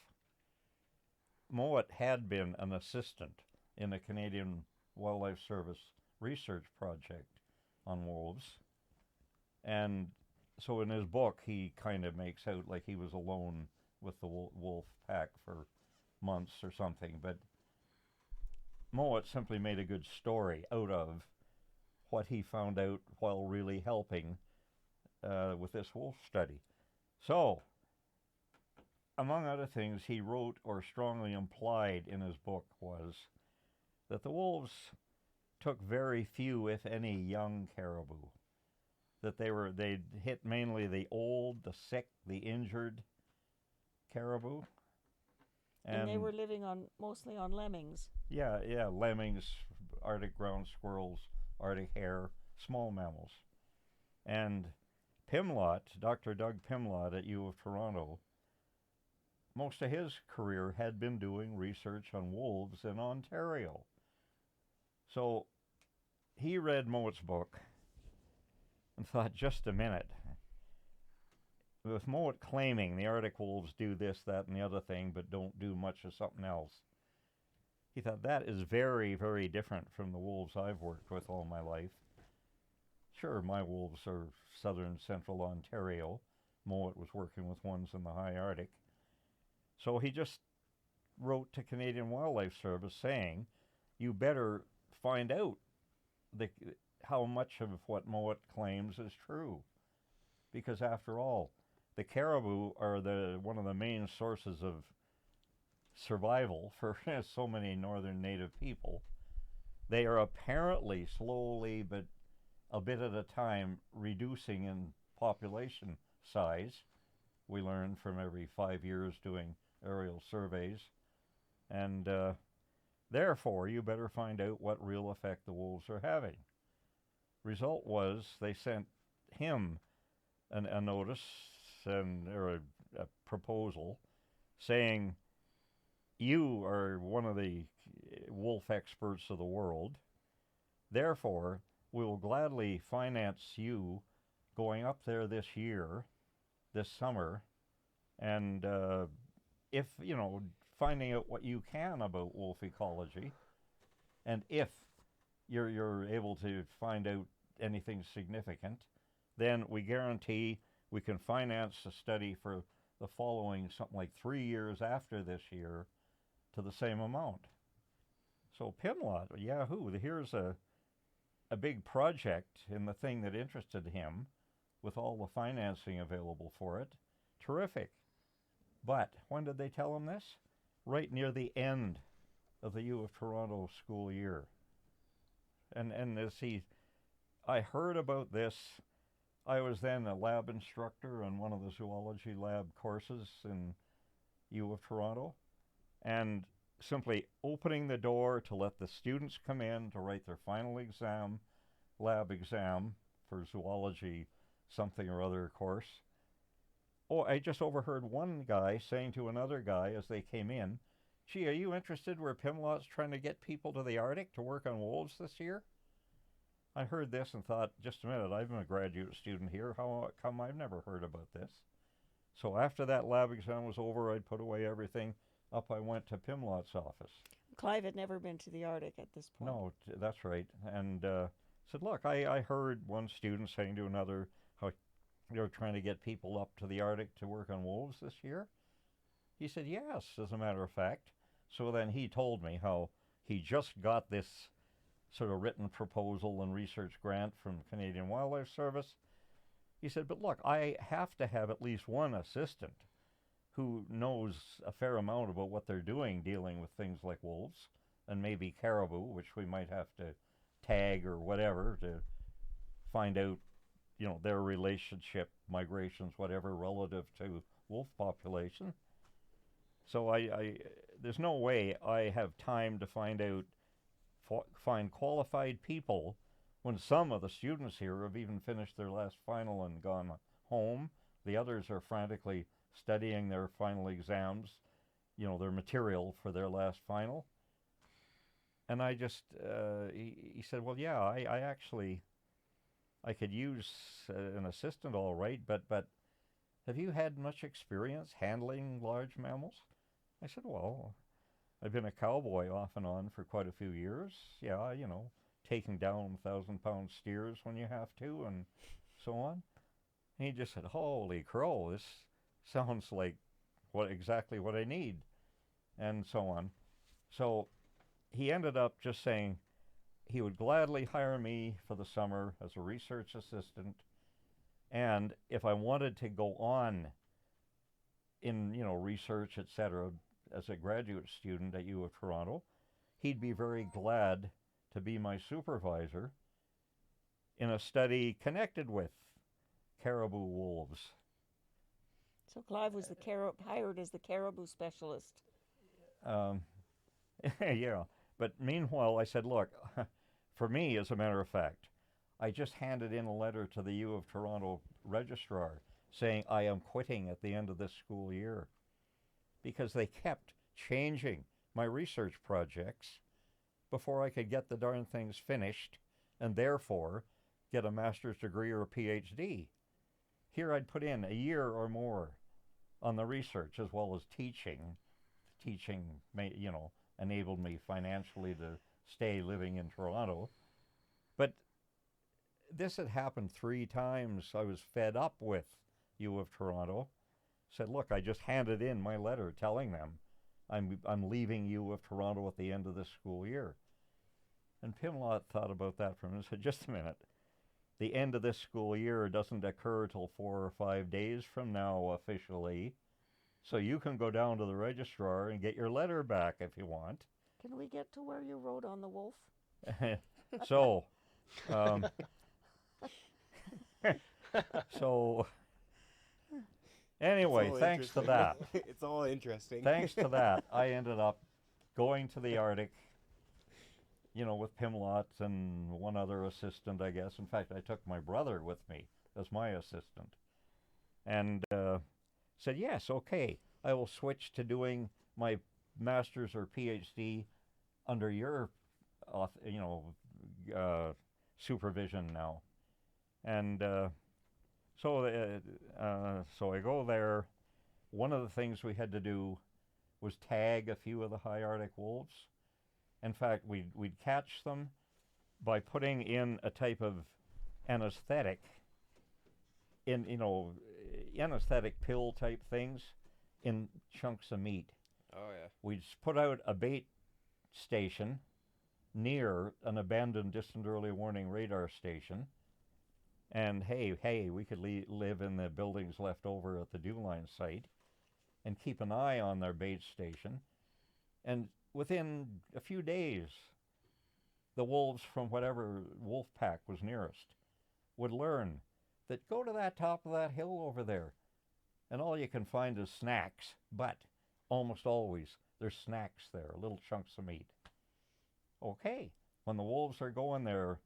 Mowat had been an assistant in a Canadian Wildlife Service research project on wolves. And so in his book, he kind of makes out like he was alone with the wolf pack for months or something. But Mowat simply made a good story out of what he found out while really helping with this wolf study. So, among other things he wrote or strongly implied in his book was that the wolves took very few, if any, young caribou. That they'd hit mainly the old, the sick, the injured caribou. And they were living mostly on lemmings. Yeah, lemmings, Arctic ground squirrels, Arctic hare, small mammals. And Pimlott, Dr. Doug Pimlott at U of Toronto, most of his career had been doing research on wolves in Ontario. So he read Mowat's book and thought, just a minute. With Mowat claiming the Arctic wolves do this, that, and the other thing, but don't do much of something else, he thought that is very, very different from the wolves I've worked with all my life. Sure, my wolves are southern central Ontario. Mowat was working with ones in the high Arctic. So he just wrote to Canadian Wildlife Service saying, you better find out how much of what Mowat claims is true. Because after all, the caribou are one of the main sources of survival for so many northern native people. They are apparently slowly, but a bit at a time, reducing in population size. We learn from every 5 years doing aerial surveys. And therefore, you better find out what real effect the wolves are having. Result was they sent him a notice or a proposal saying, you are one of the wolf experts of the world. Therefore, we will gladly finance you going up there this summer, and finding out what you can about wolf ecology, and if you're able to find out anything significant, then we guarantee we can finance a study for the following something like 3 years after this year to the same amount. So Pimlott, yahoo, here's a big project in the thing that interested him with all the financing available for it. Terrific. But when did they tell him this? Right near the end of the U of Toronto school year. And I heard about this. I was then a lab instructor on one of the zoology lab courses in U of Toronto, and simply opening the door to let the students come in to write their final exam, lab exam for zoology something or other course. Oh, I just overheard one guy saying to another guy as they came in, "Gee, are you interested where Pimlot's trying to get people to the Arctic to work on wolves this year?" I heard this and thought, just a minute, I'm a graduate student here. How come I've never heard about this? So after that lab exam was over, I'd put away everything. Up I went to Pimlot's office. Clive had never been to the Arctic at this point. No, that's right. And said, look, I heard one student saying to another how they were trying to get people up to the Arctic to work on wolves this year. He said, yes, as a matter of fact. So then he told me how he just got this sort of written proposal and research grant from Canadian Wildlife Service. He said, but look, I have to have at least one assistant who knows a fair amount about what they're doing dealing with things like wolves and maybe caribou, which we might have to tag or whatever to find out, you know, their relationship, migrations, whatever, relative to wolf population. So there's no way I have time to find qualified people when some of the students here have even finished their last final and gone home. The others are frantically studying their final exams, you know, their material for their last final. And I just, he said, well, yeah, I could use an assistant all right, but have you had much experience handling large mammals? I said, well, I've been a cowboy off and on for quite a few years. Yeah, you know, taking down 1,000-pound steers when you have to and so on. And he just said, holy crow, this sounds like exactly what I need, and so on. So he ended up just saying he would gladly hire me for the summer as a research assistant, and if I wanted to go on in, you know, research, etc., as a graduate student at U of Toronto, he'd be very glad to be my supervisor in a study connected with caribou wolves. So Clive was hired as the caribou specialist. Yeah, but meanwhile I said, look, for me, as a matter of fact, I just handed in a letter to the U of Toronto registrar saying I am quitting at the end of this school year because they kept changing my research projects before I could get the darn things finished and therefore get a master's degree or a PhD. Here I'd put in a year or more on the research as well as teaching. Teaching, you know, enabled me financially to stay living in Toronto. But this had happened 3 times. I was fed up with U of Toronto. Said, look, I just handed in my letter telling them I'm leaving U of Toronto at the end of this school year. And Pimlot thought about that for a minute and said, just a minute. The end of this school year doesn't occur till 4 or 5 days from now officially. So you can go down to the registrar and get your letter back if you want. Can we get to where you wrote on the wolf? So, so anyway, thanks to that. It's all interesting. Thanks to that, I ended up going to the Arctic, you know, with Pimlot and one other assistant, I guess. In fact, I took my brother with me as my assistant. And said, yes, okay, I will switch to doing my master's or PhD under your, you know, supervision now. And so I go there. One of the things we had to do was tag a few of the high Arctic wolves. In fact, we'd catch them by putting in a type of anesthetic in, you know, anesthetic pill type things in chunks of meat. Oh, yeah. We'd put out a bait station near an abandoned distant early warning radar station. And hey, we could live in the buildings left over at the Dew Line site and keep an eye on their bait station. And within a few days, the wolves from whatever wolf pack was nearest would learn that go to that top of that hill over there, and all you can find is snacks, but almost always there's snacks there, little chunks of meat. Okay, when the wolves are going there,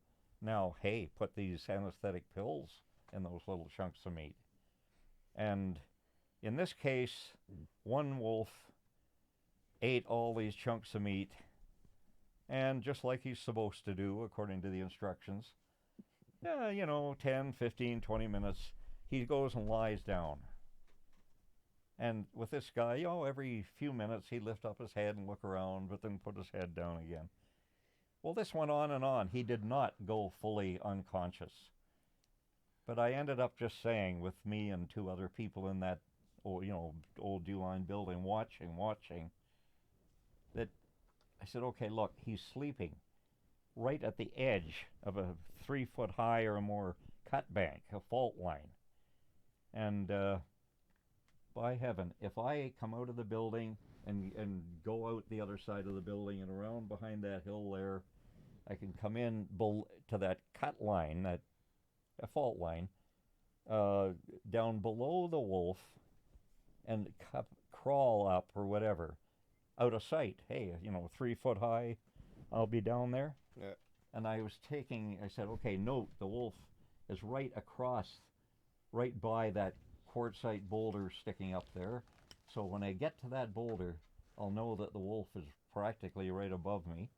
now, hey, put these anesthetic pills in those little chunks of meat. And in this case, one wolf ate all these chunks of meat, and just like he's supposed to do, according to the instructions, 10, 15, 20 minutes, he goes and lies down. And with this guy, every few minutes he'd lift up his head and look around, but then put his head down again. Well, this went on and on. He did not go fully unconscious. But I ended up just saying, with me and two other people in that old Dew-line building watching, that I said, okay, look, he's sleeping right at the edge of a 3 foot high or more cut bank, a fault line. And by heaven, if I come out of the building and go out the other side of the building and around behind that hill there, I can come in to that cut line, that fault line, down below the wolf and crawl up or whatever, out of sight. Hey, 3 foot high, I'll be down there. Yeah. And I said, okay, note, the wolf is right by that quartzite boulder sticking up there. So when I get to that boulder, I'll know that the wolf is practically right above me.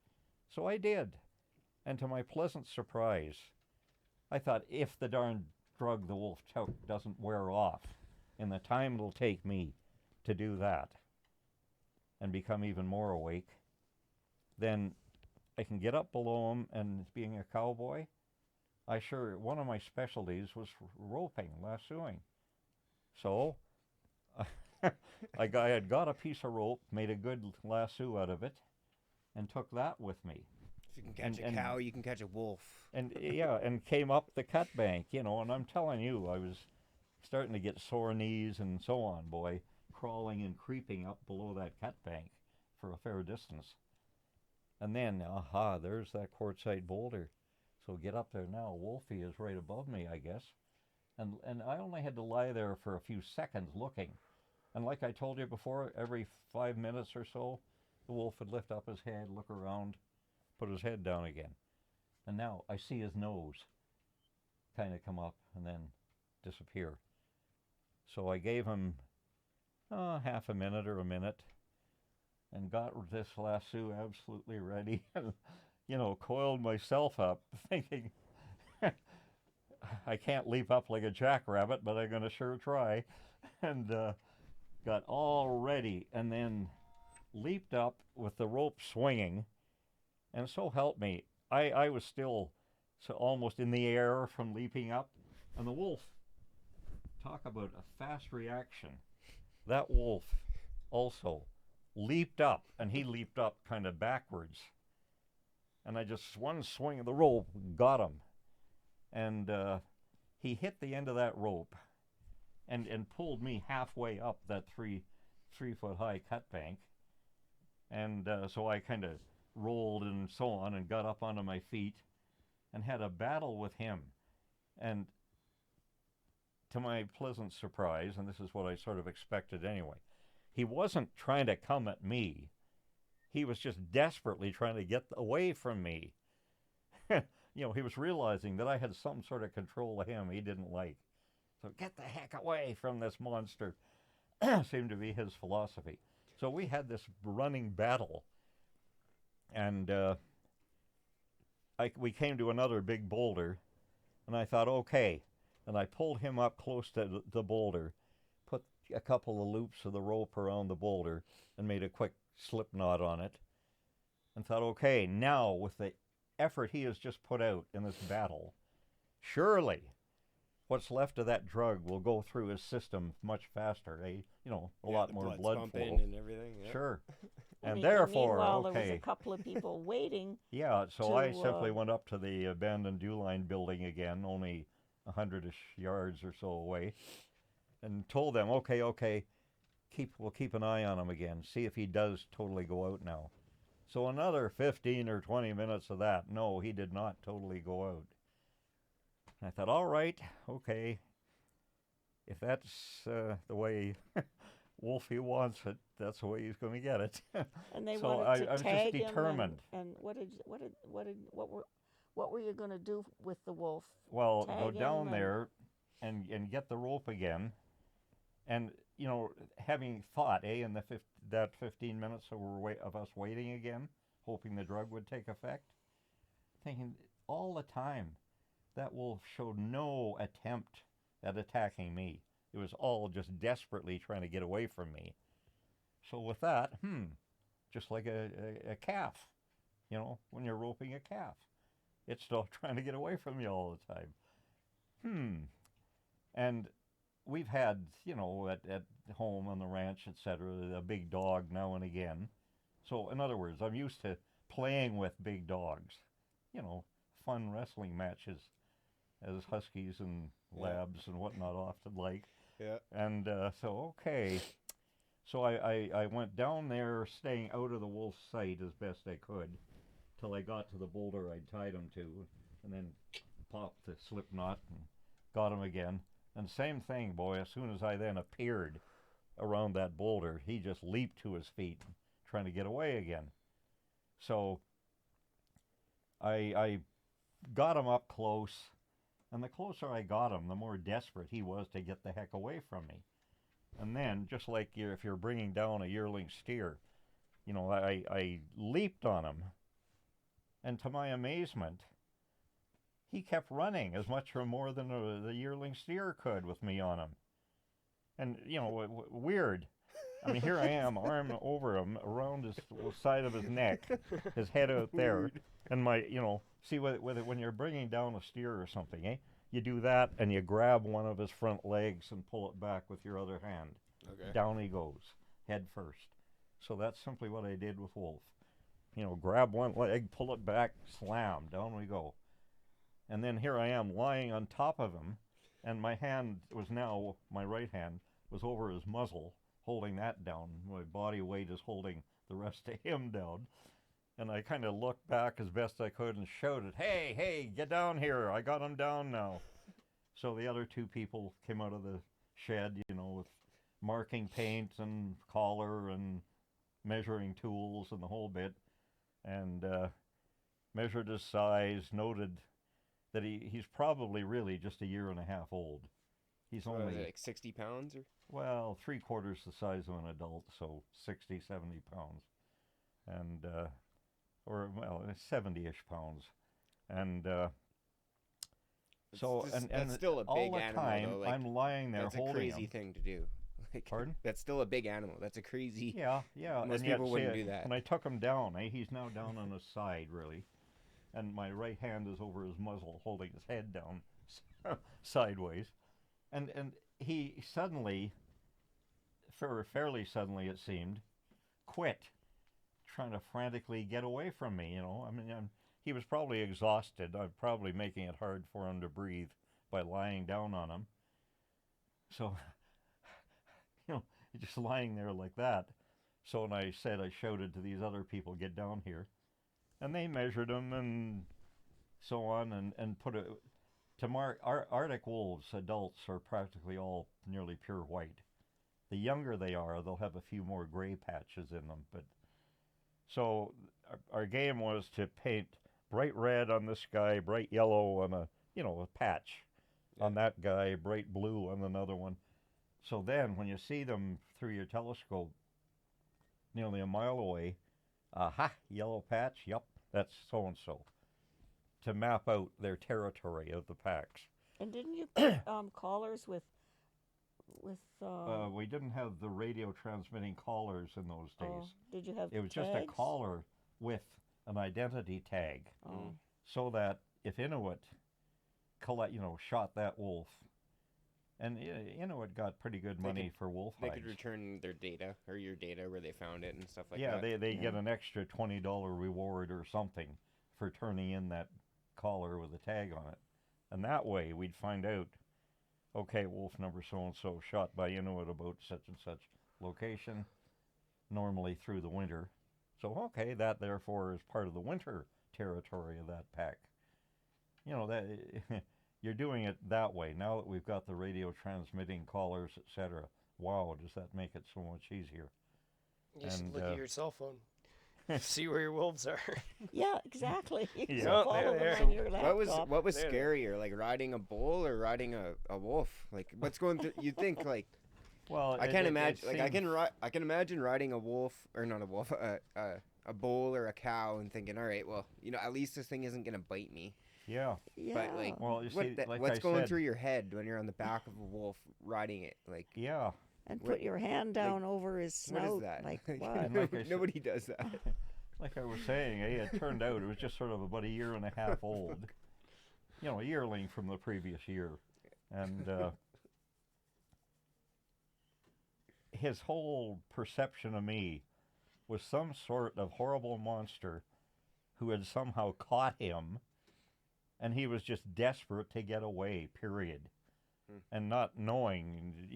So I did. And to my pleasant surprise, I thought, if the darn drug the wolf took doesn't wear off in the time it'll take me to do that and become even more awake, then I can get up below him. And being a cowboy, one of my specialties was roping, lassoing. So I had got a piece of rope, made a good lasso out of it, and took that with me. If you can catch a cow, you can catch a wolf. And and came up the cut bank, and I'm telling you, I was starting to get sore knees and so on, boy, crawling and creeping up below that cut bank for a fair distance. And then, there's that quartzite boulder. So get up there now. Wolfie is right above me, I guess. And I only had to lie there for a few seconds looking. And like I told you before, every 5 minutes or so, the wolf would lift up his head, look around, put his head down again. And now I see his nose kind of come up and then disappear. So I gave him half a minute or a minute and got this lasso absolutely ready and, coiled myself up thinking, I can't leap up like a jackrabbit, but I'm going to sure try. And got all ready and then leaped up with the rope swinging. And so help me, I was still almost in the air from leaping up. And the wolf, talk about a fast reaction. That wolf also leaped up, and he leaped up kind of backwards. And I just, one swing of the rope got him. And he hit the end of that rope and pulled me halfway up that 3 foot high cut bank. And so I kind of rolled and so on and got up onto my feet and had a battle with him. And to my pleasant surprise, and this is what I sort of expected anyway, he wasn't trying to come at me. He was just desperately trying to get away from me. He was realizing that I had some sort of control of him he didn't like. So get the heck away from this monster seemed to be his philosophy. So we had this running battle. And we came to another big boulder, and I thought, okay. And I pulled him up close to the boulder, put a couple of loops of the rope around the boulder, and made a quick slip knot on it, and thought, okay, now with the effort he has just put out in this battle, surely what's left of that drug will go through his system much faster, a lot more blood flow. And everything. Yeah. Sure. I And mean, therefore, meanwhile, okay. there was a couple of people waiting. Yeah, so I to, simply went up to the abandoned Dew-line building again, only 100-ish yards or so away, and told them, okay, we'll keep an eye on him again, see if he does totally go out now. So another 15 or 20 minutes of that, no, he did not totally go out. And I thought, all right, okay, if that's the way Wolfie wants it, that's the way he's going to get it. And they so wanted to I was tag just him. determined. And what were you going to do with the wolf? Well, Tag go down him there and get the rope again. And, you know, having thought, in that 15 minutes of us waiting again, hoping the drug would take effect, thinking all the time that wolf showed no attempt at attacking me. It was all just desperately trying to get away from me. So with that, just like a calf, you know, when you're roping a calf, it's still trying to get away from you all the time. And we've had, you know, at home on the ranch, etc., a big dog now and again. So in other words, I'm used to playing with big dogs, you know, fun wrestling matches, as huskies and labs and whatnot often like. Yeah. And okay. So I went down there, staying out of the wolf's sight as best I could, till I got to the boulder I'd tied him to, and then popped the slip knot and got him again. And same thing, boy, as soon as I then appeared around that boulder, he just leaped to his feet, trying to get away again. So I got him up close, and the closer I got him, the more desperate he was to get the heck away from me. And then, just like if you're bringing down a yearling steer, you know, I leaped on him, and to my amazement, he kept running as much or more than the yearling steer could with me on him. And, you know, weird. I mean, here I am, arm over him, around his side of his neck, his head out there, and my, you know, see, when you're bringing down a steer or something, you do that, and you grab one of his front legs and pull it back with your other hand. Okay. Down he goes, head first. So that's simply what I did with Wolf. You know, grab one leg, pull it back, slam, down we go. And then here I am lying on top of him, and my right hand was over his muzzle, holding that down. My body weight is holding the rest of him down. And I kind of looked back as best I could and shouted, hey, get down here. I got him down now. So the other two people came out of the shed, you know, with marking paint and collar and measuring tools and the whole bit, and measured his size, noted that he's probably really just a year and a half old. He's only like 60 pounds? Or? Well, 3/4 the size of an adult, so 60, 70 pounds. And, or, well, 70-ish pounds. And, so, that's still a big all the animal, time, though. Like, I'm lying there that's holding him. That's a crazy thing to do. Like, Pardon? That's still a big animal. That's a crazy... Yeah. Most and yet, people wouldn't do that. When I took him down, he's now down on his side, really. And my right hand is over his muzzle, holding his head down sideways. And he suddenly, fairly suddenly it seemed, quit trying to frantically get away from me, you know. I mean, he was probably exhausted. I'm probably making it hard for him to breathe by lying down on him. So, you know, just lying there like that. So when I shouted to these other people, get down here. And they measured him and so on, and put it to mark. Arctic wolves, adults, are practically all nearly pure white. The younger they are, they'll have a few more gray patches in them. But so our game was to paint bright red on this guy, bright yellow on a patch on that guy, bright blue on another one. So then when you see them through your telescope nearly a mile away, aha, yellow patch, yep, that's so-and-so, to map out their territory of the packs. And didn't you put collars with we didn't have the radio transmitting collars in those days. Did you have It was tags? just a collar with an identity tag, so that if Inuit shot that wolf, and Inuit got pretty good money for wolf hides. They could return their data, or your data, where they found it and stuff like that. Yeah, they get an extra $20 reward or something for turning in that collar with a tag on it. And that way we'd find out, okay, wolf number so-and-so shot by Inuit about such and such location, normally through the winter. So, okay, that therefore is part of the winter territory of that pack. You know, that you're doing it that way. Now that we've got the radio transmitting collars, etc., wow, does that make it so much easier. Just look at your cell phone. See where your wolves are. Yeah, exactly. You can Yeah. Oh, follow there, them there. on your laptop. What was There. scarier, like riding a bull or riding a wolf? Like what's going through? You think like Well, I can't imagine. Like I seems- can imagine riding a wolf or not a wolf, a bull or a cow, and thinking, all right, well, at least this thing isn't gonna bite me. Yeah. Yeah. But like, Well, you see, like what's I going said, through your head when you're on the back of a wolf riding it? Like, Yeah. and what- put your hand down over his snout. what is that? Like And what? like I said- Nobody does that. Like I was saying, it turned out it was just sort of about a year and a half old. A yearling from the previous year. And his whole perception of me was some sort of horrible monster who had somehow caught him, and he was just desperate to get away, period. And not knowing,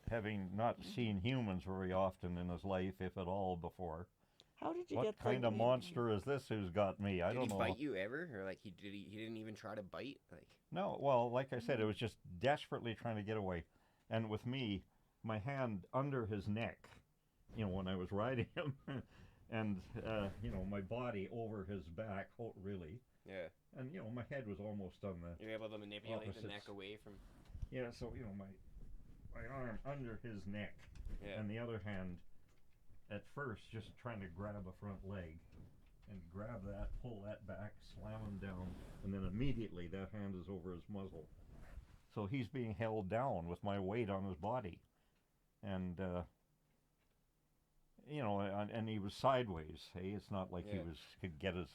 having not seen humans very often in his life, if at all, before. How did you What get kind the, of monster is this who's got me? I Did don't he know. bite you ever, or like he didn't even try to bite? Like, No, well, like I said, it was just desperately trying to get away. And with me, my hand under his neck, when I was riding him, and, my body over his back, really. yeah, And, my head was almost on the, you're able to manipulate the Opposites. neck away from. yeah, so, my arm under his neck, Yeah. and the other hand, at first, just trying to grab a front leg, and grab that, pull that back, slam him down, and then immediately that hand is over his muzzle. So he's being held down with my weight on his body. And, and he was sideways. Hey, it's not like he Yeah. could get his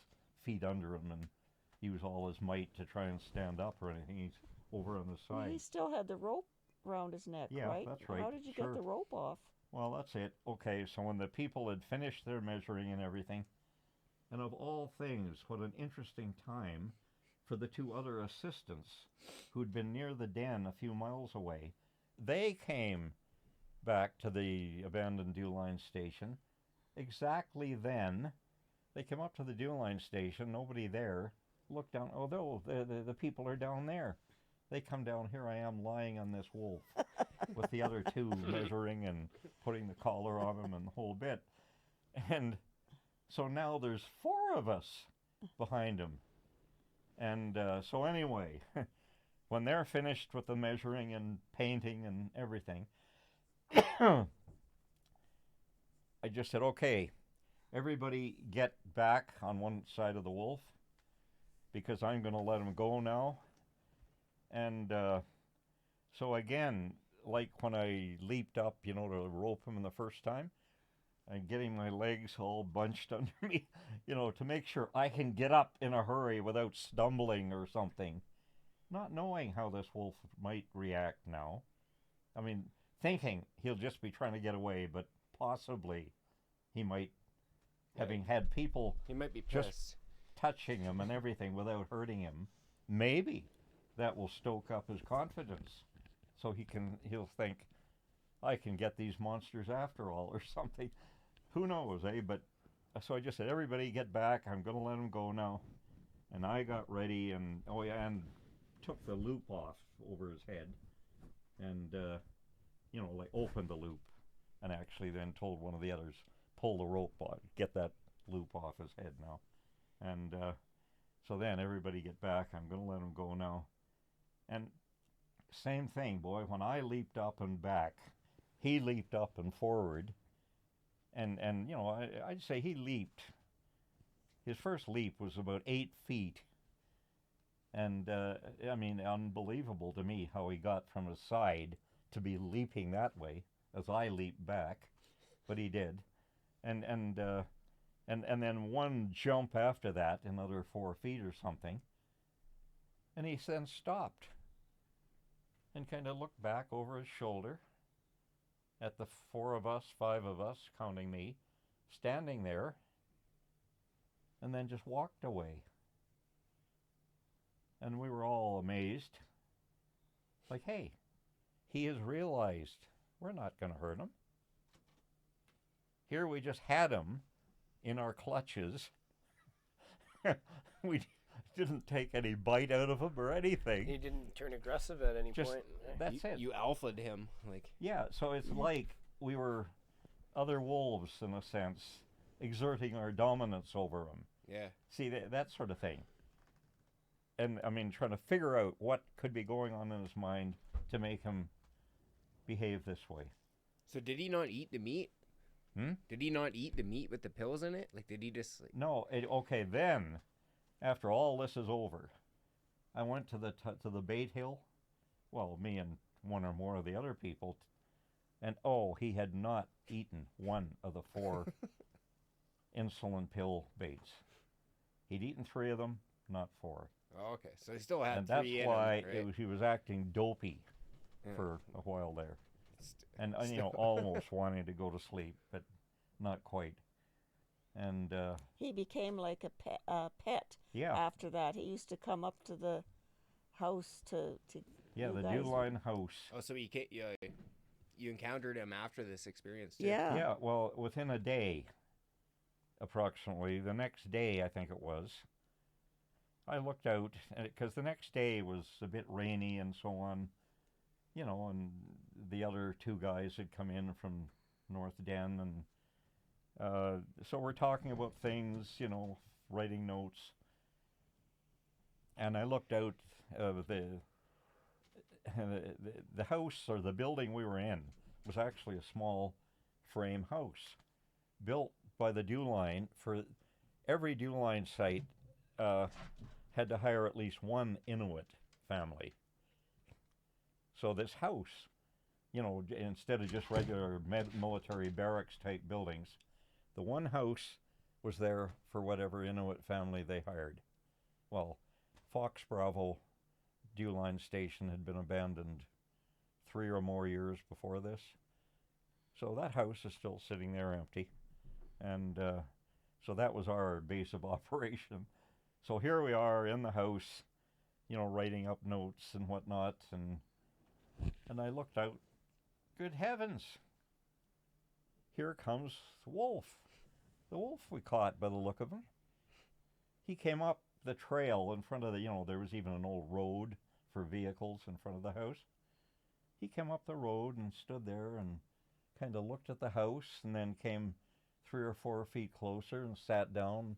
feet under him and use all his might to try and stand up or anything. He's over on the Well, side. he still had the rope around his neck, Yeah, right? that's right, How did you sure. get the rope off? Well, that's it. Okay, so when the people had finished their measuring and everything, and of all things, what an interesting time for the two other assistants who'd been near the den a few miles away. They came back to the abandoned dew line station. Exactly then, they came up to the dew line station, nobody there, looked down, oh, the people are down there. They come down, here I am lying on this wolf with the other two measuring and putting the collar on him and the whole bit. And so now there's 4 of us behind him. And so anyway, when they're finished with the measuring and painting and everything, I just said, okay, everybody get back on one side of the wolf because I'm going to let him go now. And so again, like when I leaped up, to rope him the first time, I'm getting my legs all bunched under me, to make sure I can get up in a hurry without stumbling or something. Not knowing how this wolf might react now. I mean, thinking he'll just be trying to get away, but possibly he might, having had people He might be Just- pissed. touching him and everything without hurting him, maybe that will stoke up his confidence. So he'll think, I can get these monsters after all, or something. Who knows, eh? But so I just said, everybody get back. I'm going to let him go now. And I got ready and took the loop off over his head, and like opened the loop, and actually then told one of the others, pull the rope on, get that loop off his head now. And so then everybody get back. I'm going to let him go now. And same thing, boy. When I leaped up and back, he leaped up and forward. And I'd say he leaped. His first leap was about 8 feet. And, unbelievable to me how he got from his side to be leaping that way as I leaped back. But he did. And then one jump after that, another 4 feet or something. And he then stopped and kind of looked back over his shoulder at the 4 of us, 5 of us, counting me, standing there, and then just walked away. And we were all amazed. Like, hey, he has realized we're not going to hurt him. Here we just had him in our clutches. We didn't take any bite out of him or anything. He didn't turn aggressive at any Just- point. That's it. You alphaed him, like. Yeah, so it's like we were other wolves in a sense exerting our dominance over him. Yeah. See, that sort of thing. And, I mean, trying to figure out what could be going on in his mind to make him behave this way. So did he not eat the meat? Hmm? Did he not eat the meat with the pills in it? Like, did he just, like... No, okay, then, after all this is over, I went to the bait hill. Well, me and one or more of the other people. And, he had not eaten one of the 4 insulin pill baits. He'd eaten 3 of them, not 4. Oh, okay. So he still had And that's 3 in why him, right? he was acting dopey for a while there. And almost wanting to go to sleep, but not quite. And He became like a pet yeah, after that. He used to come up to the house to yeah, you the guys Dew would- Line house. Oh, so you encountered him after this experience, too? Yeah. Yeah, well, within a day, approximately, the next day I think it was, I looked out, because the next day was a bit rainy and so on, and the other 2 guys had come in from North Den, and so we're talking about things, writing notes, and I looked out of the house, or the building we were in, was actually a small frame house built by the Dew Line. For every Dew Line site had to hire at least one Inuit family. So this house, instead of just regular military barracks type buildings, the one house was there for whatever Inuit family they hired. Well, Fox Bravo Dew Line station had been abandoned 3 or more years before this. So that house is still sitting there empty. And so that was our base of operation. So here we are in the house, writing up notes and whatnot. And I looked out. Good heavens. Here comes the wolf. The wolf we caught by the look of him. He came up the trail in front of there was even an old road for vehicles in front of the house. He came up the road and stood there and kind of looked at the house, and then came 3 or 4 feet closer and sat down,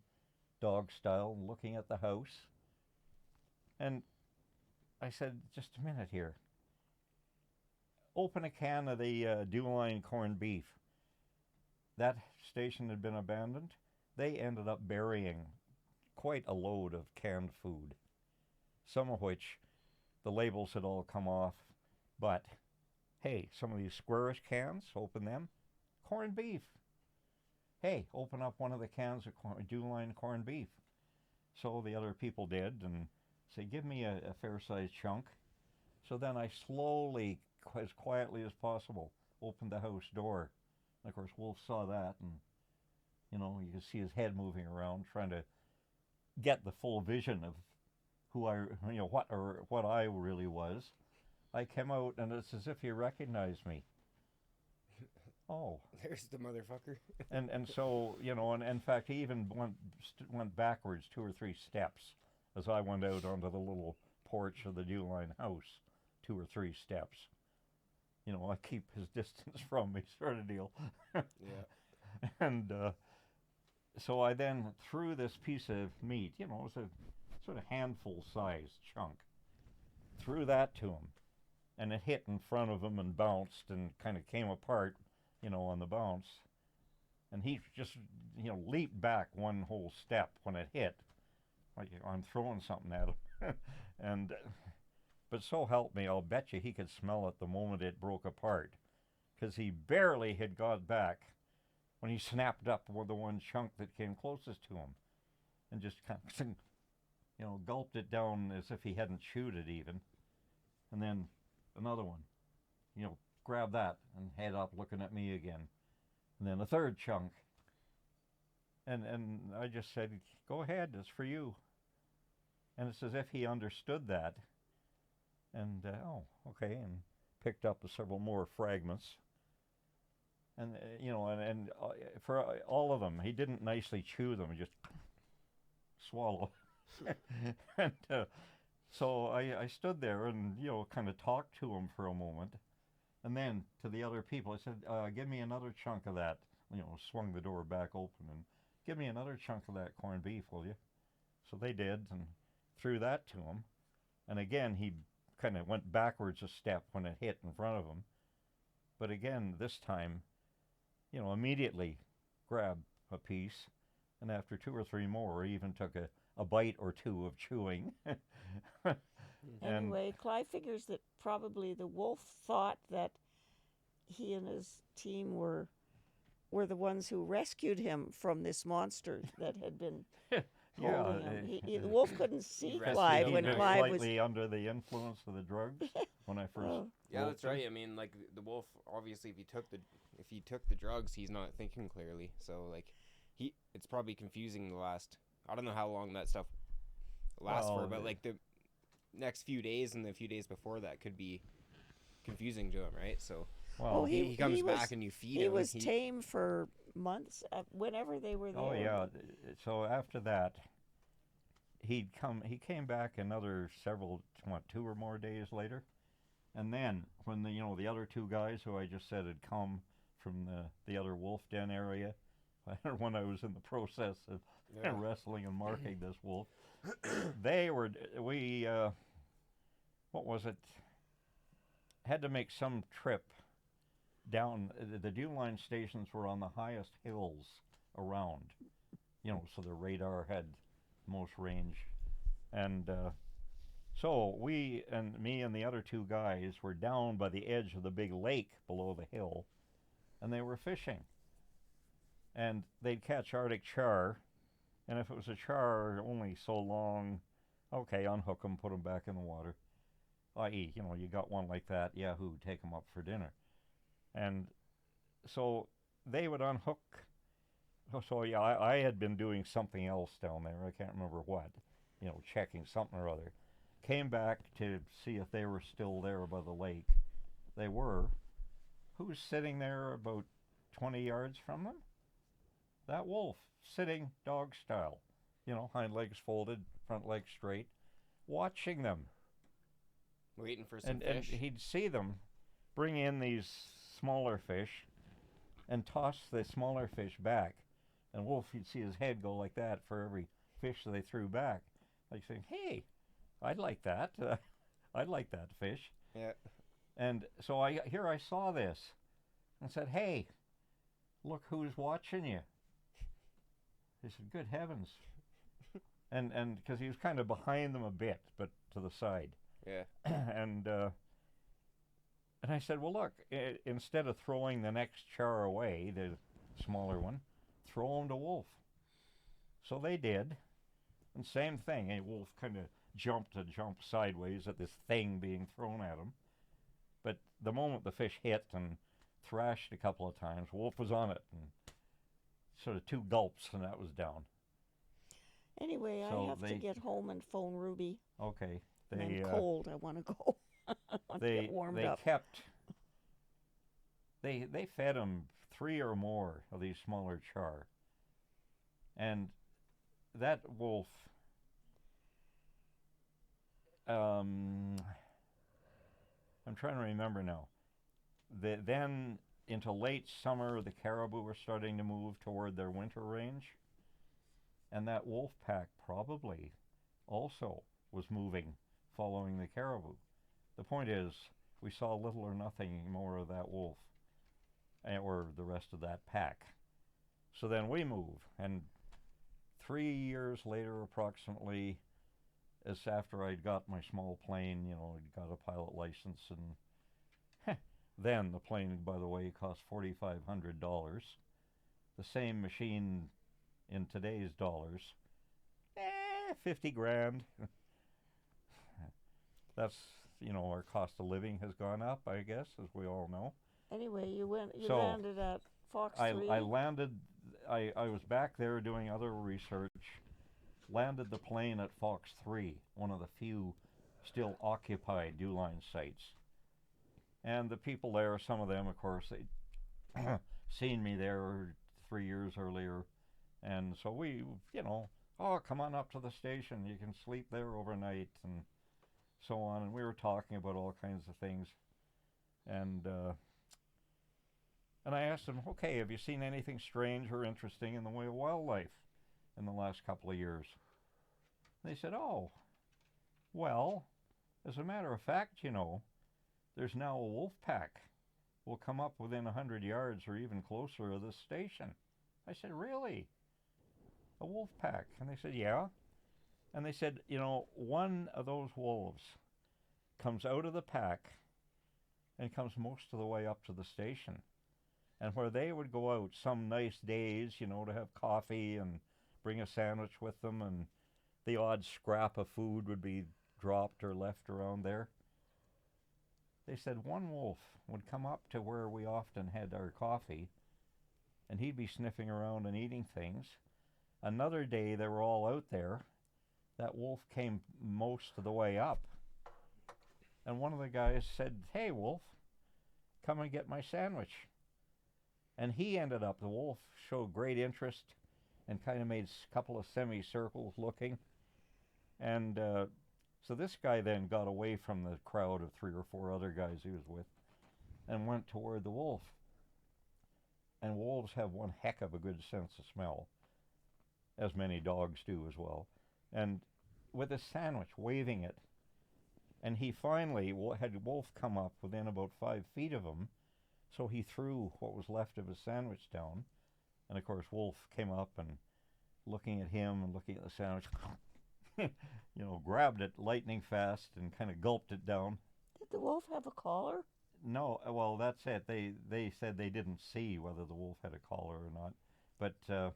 dog style, looking at the house. And I said, just a minute here. Open a can of the Dew Line corned beef. That station had been abandoned. They ended up burying quite a load of canned food, some of which the labels had all come off. But hey, some of these squarish cans, open them, corned beef. Hey, open up one of the cans of Dew Line corned beef. So the other people did, and said, give me a fair-sized chunk. So then I slowly, as quietly as possible, opened the house door. And of course, Wolf saw that, and you could see his head moving around, trying to get the full vision of who what I really was. I came out, and it's as if he recognized me. Oh. There's the motherfucker. and so, and in fact, he even went backwards 2 or 3 steps as I went out onto the little porch of the Dew Line house, 2 or 3 steps. I keep his distance from me, sort of deal. Yeah. And so I then threw this piece of meat, it was a sort of handful-sized chunk, threw that to him, and it hit in front of him and bounced and kind of came apart, on the bounce. And he just, leaped back one whole step when it hit. Like I'm throwing something at him. And but so help me, I'll bet you he could smell it the moment it broke apart, because he barely had got back when he snapped up the one chunk that came closest to him, and just kind of, gulped it down as if he hadn't chewed it even. And then another one, grabbed that and head up looking at me again. And then a third chunk. And I just said, go ahead, it's for you. And it's as if he understood that. And, okay, and picked up several more fragments. And, and for all of them, he didn't nicely chew them, he just swallow. And so I stood there and, kind of talked to him for a moment. And then to the other people, I said, give me another chunk of that swung the door back open and give me another chunk of that corned beef, will you? So they did, and threw that to him. And again, he kind of went backwards a step when it hit in front of him. But again, this time, immediately grabbed a piece, and after 2 or 3 more, he even took a bite or two of chewing. Anyway, Clive figures that probably the wolf thought that he and his team were the ones who rescued him from this monster that had been holding him. The wolf couldn't see rescued Clive him when and Clive was. slightly under the influence of the drugs when I first. Yeah, that's right. I mean, like the wolf, obviously, if he took the drugs, he's not thinking clearly. So like, it's probably confusing the last. I don't know how long that stuff lasts for, but like the next few days and the few days before that could be confusing to him, right? So he comes back and you feed him. He was tame for months. Whenever they were there. Oh yeah. So after that, he came back another 2 or more days later, and then when the other 2 guys who I just said had come from the other wolf den area, when I was in the process of wrestling and marking this wolf, what was it? Had to make some trip down. The dew line stations were on the highest hills around, so the radar had most range. And so me and the other 2 guys were down by the edge of the big lake below the hill, and they were fishing. And they'd catch Arctic char, and if it was a char only so long, okay, unhook them, put them back in the water. I.e., you got one like that, yahoo, take them up for dinner. And so they would unhook. So yeah, I had been doing something else down there. I can't remember what, checking something or other. Came back to see if they were still there by the lake. They were. Who's sitting there about 20 yards from them? That wolf, sitting dog style, hind legs folded, front legs straight, watching them. Waiting for some fish. And he'd see them bring in these smaller fish and toss the smaller fish back. And wolf, you'd see his head go like that for every fish that they threw back. Like saying, hey, I'd like that. I'd like that fish. Yeah. And so I saw this and said, hey, look who's watching you. He said, good heavens. and because he was kind of behind them a bit, but to the side. Yeah. And I said, well, look, instead of throwing the next char away, the smaller one, throw him to wolf. So they did. And same thing, wolf kind of jumped sideways at this thing being thrown at him. But the moment the fish hit and thrashed a couple of times, wolf was on it, and sort of 2 gulps, and that was down. Anyway, I have to get home and phone Ruby. Okay. I'm cold. I want to go. I want to get warmed up. They fed him 3 or more of these smaller char. And that wolf, I'm trying to remember now. Then into late summer, the caribou were starting to move toward their winter range. And that wolf pack probably also was moving, following the caribou. The point is, we saw little or nothing more of that wolf, or the rest of that pack. So then we move, and 3 years later, approximately, as after I'd got my small plane, I'd got a pilot license, and then the plane, by the way, cost $4,500. The same machine in today's dollars, 50 grand. That's, our cost of living has gone up, I guess, as we all know. Anyway, you landed at Fox 3. I landed, I was back there doing other research, landed the plane at Fox 3, one of the few still occupied dew line sites. And the people there, some of them, of course, they'd seen me there 3 years earlier. And so we, come on up to the station, you can sleep there overnight, and so on. And we were talking about all kinds of things. And And I asked them, okay, have you seen anything strange or interesting in the way of wildlife in the last couple of years? They said, oh, well, as a matter of fact, there's now a wolf pack will come up within 100 yards or even closer of this station. I said, really? A wolf pack? And they said, yeah. And they said, one of those wolves comes out of the pack and comes most of the way up to the station. And where they would go out some nice days, to have coffee and bring a sandwich with them, and the odd scrap of food would be dropped or left around there. They said one wolf would come up to where we often had our coffee, and he'd be sniffing around and eating things. Another day they were all out there. That wolf came most of the way up. And one of the guys said, hey, wolf, come and get my sandwich. And he ended up, the wolf showed great interest and kind of made a couple of semicircles looking. And so this guy then got away from the crowd of 3 or 4 other guys he was with and went toward the wolf. And wolves have one heck of a good sense of smell, as many dogs do as well. And with a sandwich, waving it, and he finally had wolf come up within about 5 feet of him, so he threw what was left of his sandwich down. And of course, wolf came up and looking at him and looking at the sandwich, grabbed it lightning fast and kind of gulped it down. Did the wolf have a collar? No, well, that's it. They said they didn't see whether the wolf had a collar or not. But the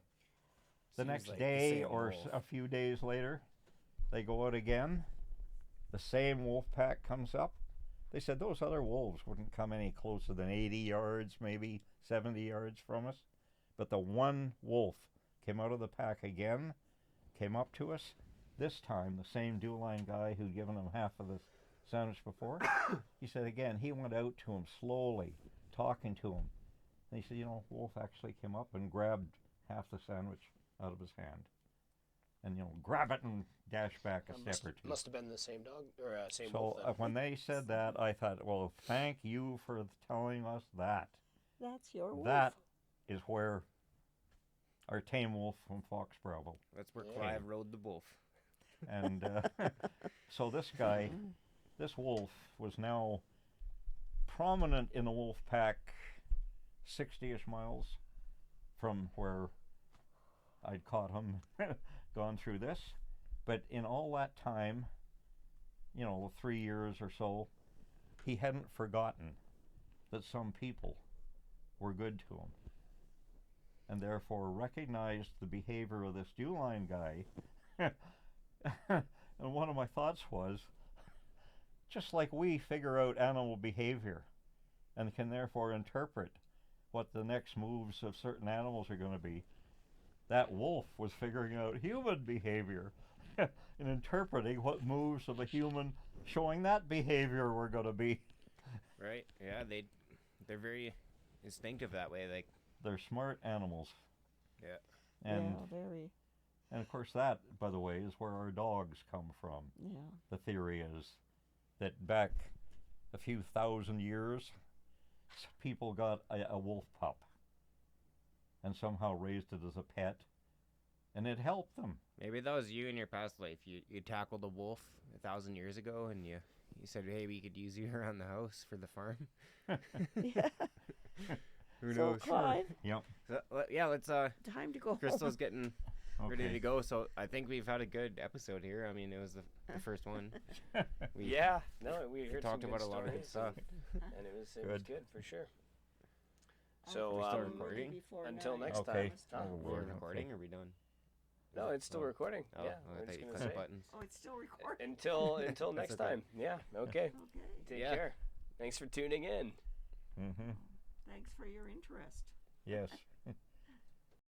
Seems next like the day same or wolf. a few days later, they go out again. The same wolf pack comes up. They said those other wolves wouldn't come any closer than 80 yards, maybe 70 yards from us. But the one wolf came out of the pack again, came up to us. This time, the same dual-line guy who'd given him half of the sandwich before, he said again, he went out to him slowly, talking to him. And he said, wolf actually came up and grabbed half the sandwich out of his hand. And, grab it and dash back a step or two. Must have been the same dog, or same So wolf then. when they said that, I thought, well, thank you for telling us that. That's your wolf. That is where our tame wolf from Fox Bravo. That's where Yeah. Clive rode the wolf. And so this wolf was now prominent in the wolf pack 60-ish miles from where I'd caught him, gone through this. But in all that time, 3 years or so, he hadn't forgotten that some people were good to him, and therefore recognized the behavior of this Uline guy. And one of my thoughts was, just like we figure out animal behavior and can therefore interpret what the next moves of certain animals are going to be, that wolf was figuring out human behavior and interpreting what moves of a human showing that behavior were going to be. Right? Yeah, they're very instinctive that way. Like, They're smart animals. yeah. And yeah, very. and of course that, by the way, is where our dogs come from. Yeah. The theory is that back a few thousand years, people got a wolf pup and somehow raised it as a pet, and it helped them. Maybe that was you in your past life. You tackled a wolf 1,000 years ago, and you said, hey, we could use you around the house for the farm. Yeah. Who So, knows? Clive, Yep. So, yeah, let's, time to go Crystal's home. getting ready to go, so I think we've had a good episode here. I mean, it was the first one. We Yeah, no, we heard talked some about good a lot of good stories, stuff. and it was Good. good for sure. I'll So we start um, recording? Before until 9. next Okay. time. Oh, We're Lord, recording, okay. or are we done? No, it's still Oh. recording. Oh, Yeah, I we're thought just you gonna clicked say buttons. Oh, it's still recording. until next okay. time. Yeah. Okay. Okay. Take Yeah. care. Thanks for tuning in. Mm-hmm. Thanks for your interest. Yes.